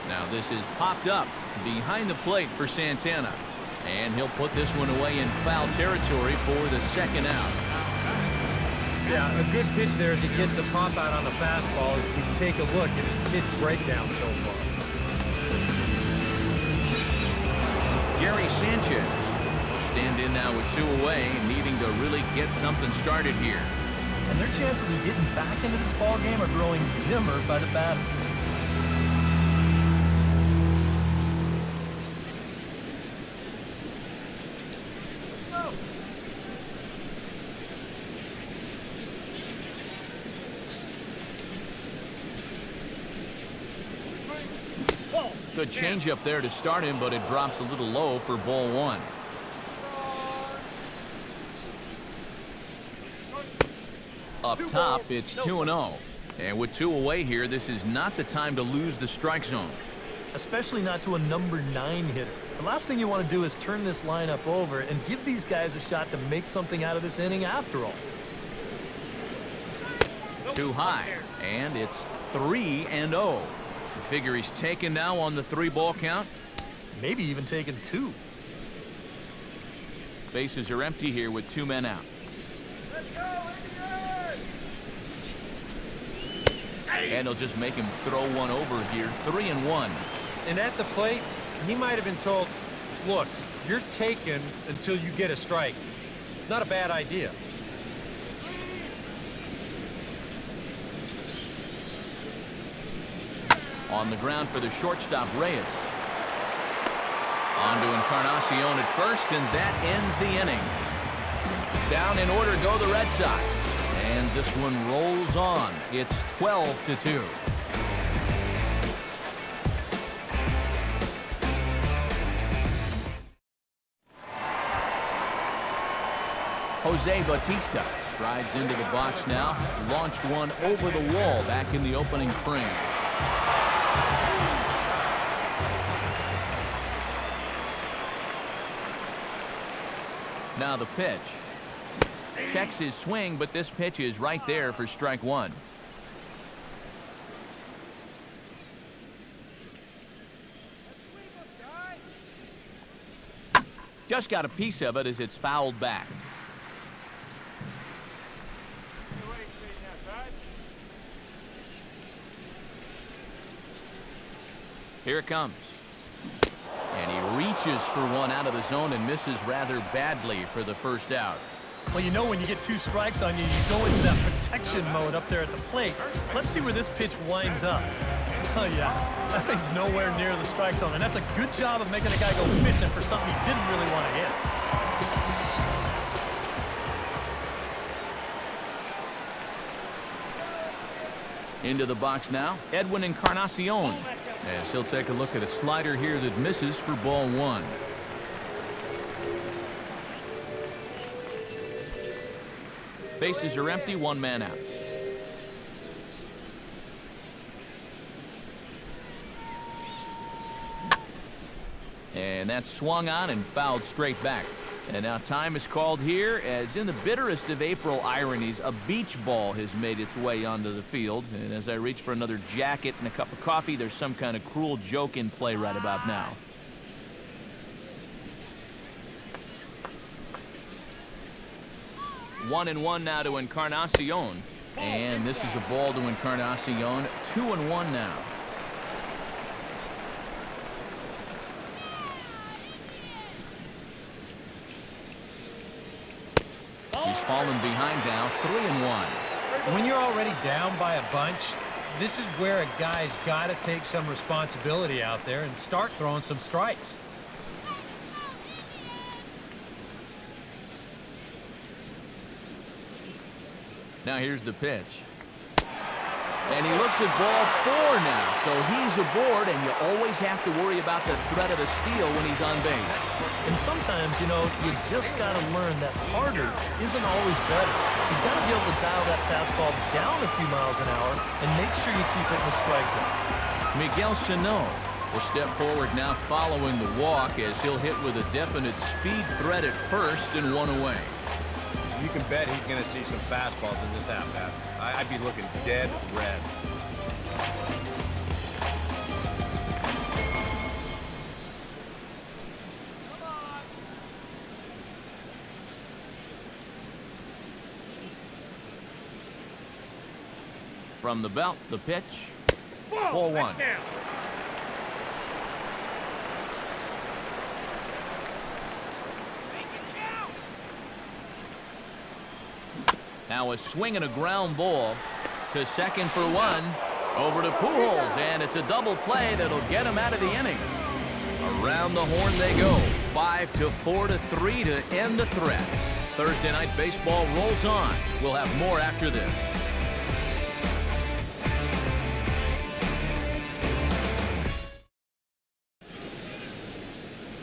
Now this is popped up behind the plate for Santana. And he'll put this one away in foul territory for the 2nd out. Yeah, a good pitch there as he gets the pop out on the fastball as we take a look at his pitch breakdown so far. Gary Sanchez will stand in now with 2 away, needing to really get something started here. And their chances of getting back into this ball game are growing dimmer by the batter. Good changeup there to start him, but it drops a little low for ball 1. Up top, it's 2-0. And with 2 away here, this is not the time to lose the strike zone. Especially not to a number 9 hitter. The last thing you want to do is turn this lineup over and give these guys a shot to make something out of this inning after all. Too high, and it's 3-0. You figure he's taken now on the 3-ball count. Maybe even taking 2. Bases are empty here with 2 men out. And they'll just make him throw one over here. 3-1. And at the plate, he might have been told, look, you're taken until you get a strike. Not a bad idea. On the ground for the shortstop, Reyes. On to Encarnacion at first, and that ends the inning. Down in order go the Red Sox. And this one rolls on. It's 12-2. Jose Bautista strides into the box now. Launched one over the wall back in the opening frame. Now the pitch. Checks his swing, but this pitch is right there for strike 1. Just got a piece of it as it's fouled back. Here it comes. And he reaches for one out of the zone and misses rather badly for the 1st out. Well, you know when you get 2 strikes on you, you go into that protection mode up there at the plate. Let's see where this pitch winds up. Oh, yeah. That thing's nowhere near the strike zone, and that's a good job of making a guy go fishing for something he didn't really want to hit. Into the box now, Edwin Encarnacion, as he'll take a look at a slider here that misses for ball 1. Bases are empty, 1 man out. And that's swung on and fouled straight back. And now time is called here, as in the bitterest of April ironies, a beach ball has made its way onto the field. And as I reach for another jacket and a cup of coffee, there's some kind of cruel joke in play right about now. One and one now to Encarnacion. And this is a ball to Encarnacion. 2-1 now. He's fallen behind now, 3-1. When you're already down by a bunch, this is where a guy's got to take some responsibility out there and start throwing some strikes. Now here's the pitch. And he looks at ball 4 now, so he's aboard, and you always have to worry about the threat of a steal when he's on base. And sometimes, you know, you just got to learn that harder isn't always better. You've got to be able to dial that fastball down a few miles an hour and make sure you keep hitting the strike zone. Miguel Sano will step forward now following the walk as he'll hit with a definite speed threat at first and 1 away. You can bet he's going to see some fastballs in this at-bat. I'd be looking dead red. From the belt, the pitch. Ball 1. Now a swing and a ground ball to second for 1. Over to Pujols, and it's a double play that'll get him out of the inning. Around the horn they go. 5-4-3 to end the threat. Thursday night baseball rolls on. We'll have more after this.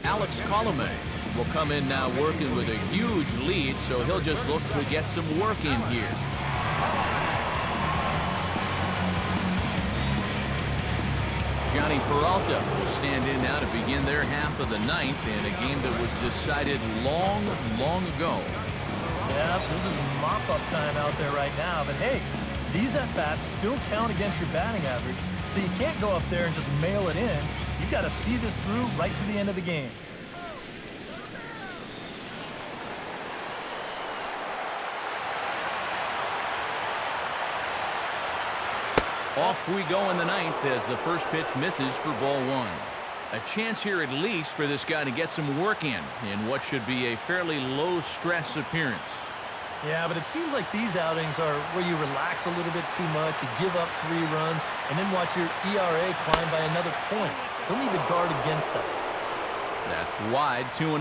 Alex Colomé will come in now working with a huge lead, so he'll just look to get some work in here. Johnny Peralta will stand in now to begin their half of the 9th in a game that was decided long, long ago. Yeah, this is mop-up time out there right now, but hey, these at-bats still count against your batting average, so you can't go up there and just mail it in. You've got to see this through right to the end of the game. Off we go in the 9th as the first pitch misses for ball 1. A chance here at least for this guy to get some work in what should be a fairly low-stress appearance. Yeah, but it seems like these outings are where you relax a little bit too much, you give up 3 runs, and then watch your ERA climb by another point. Don't need to guard against that. That's wide, 2-0.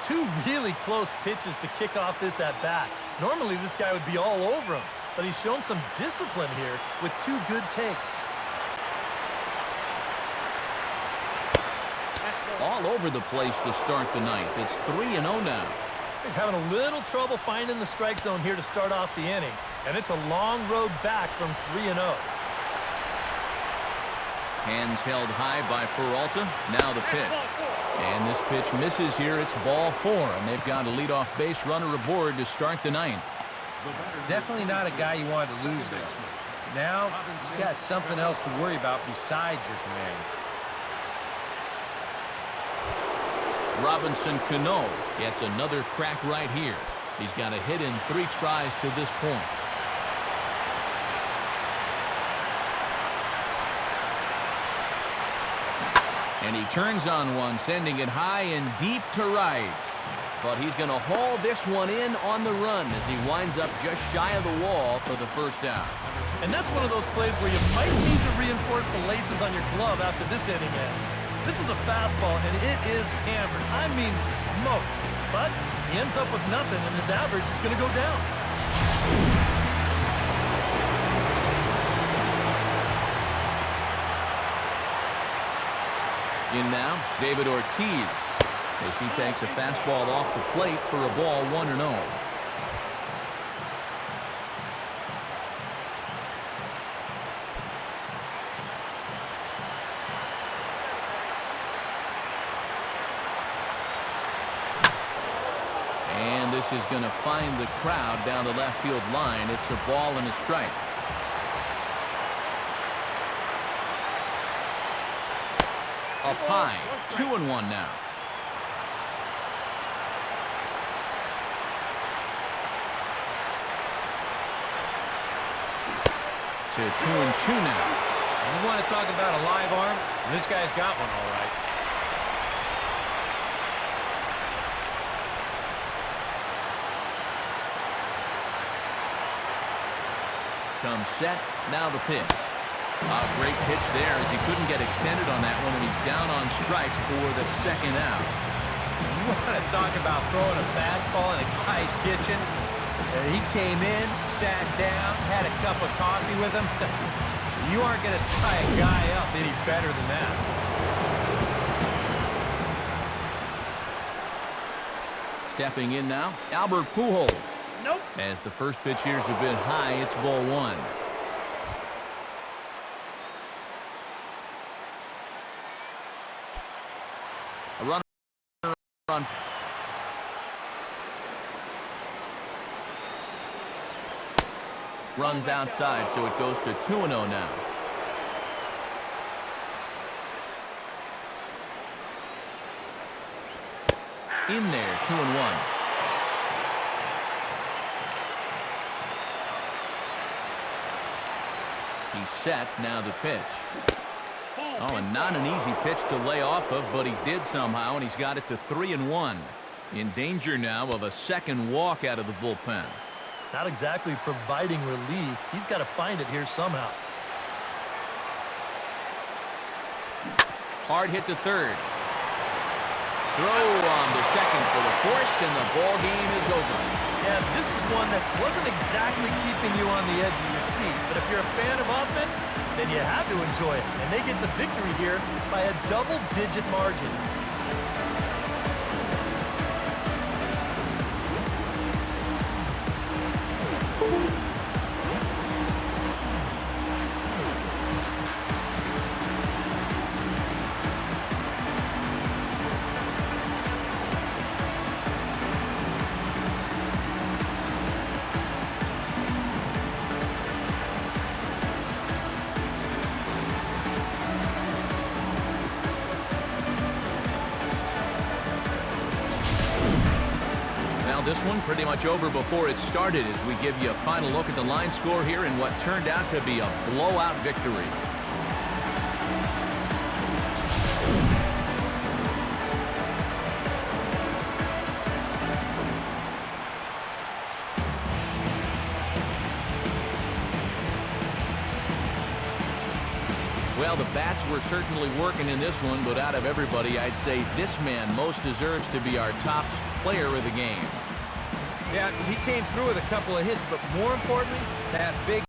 2 really close pitches to kick off this at-bat. Normally this guy would be all over him, but he's shown some discipline here with 2 good takes. All over the place to start the 9th. It's 3-0 now. He's having a little trouble finding the strike zone here to start off the inning, and it's a long road back from 3-0. Hands held high by Peralta. Now the pitch. And this pitch misses here. It's ball 4, and they've got a leadoff base runner aboard to start the 9th. Definitely not a guy you wanted to lose there. Now, you got something else to worry about besides your command. Robinson Cano gets another crack right here. He's got a hit in 3 tries to this point. And he turns on one, sending it high and deep to right. But he's going to haul this one in on the run as he winds up just shy of the wall for the first out. And that's one of those plays where you might need to reinforce the laces on your glove after this inning ends. This is a fastball, and it is hammered. I mean smoked. But he ends up with nothing, and his average is going to go down. In now, David Ortiz, as he takes a fastball off the plate for a ball 1-0. And this is going to find the crowd down the left field line. It's a ball and a strike. Up high, 2-1 now. To 2-2 now. You want to talk about a live arm? This guy's got one all right. Comes set, now the pitch. A great pitch there as he couldn't get extended on that one, and he's down on strikes for the second out. You want to talk about throwing a fastball in a guy's kitchen? He came in, sat down, had a cup of coffee with him. You aren't going to tie a guy up any better than that. Stepping in now, Albert Pujols. Nope. As the first pitch here's a bit high, it's ball one. A runner on. Runs outside, so it goes to 2-0 now. In there, 2-1. He's set, now the pitch. Oh, and not an easy pitch to lay off of, but he did somehow, and he's got it to 3-1. In danger now of a second walk out of the bullpen. Not exactly providing relief. He's got to find it here somehow. Hard hit to third. Throw on to second for the force, and the ball game is over. Yeah, this is one that wasn't exactly keeping you on the edge of your seat, but if you're a fan of offense, then you have to enjoy it. And they get the victory here by a double-digit margin. This one pretty much over before it started as we give you a final look at the line score here in what turned out to be a blowout victory. Well, the bats were certainly working in this one, but out of everybody, I'd say this man most deserves to be our top player of the game. Yeah, he came through with a couple of hits, but more importantly, that big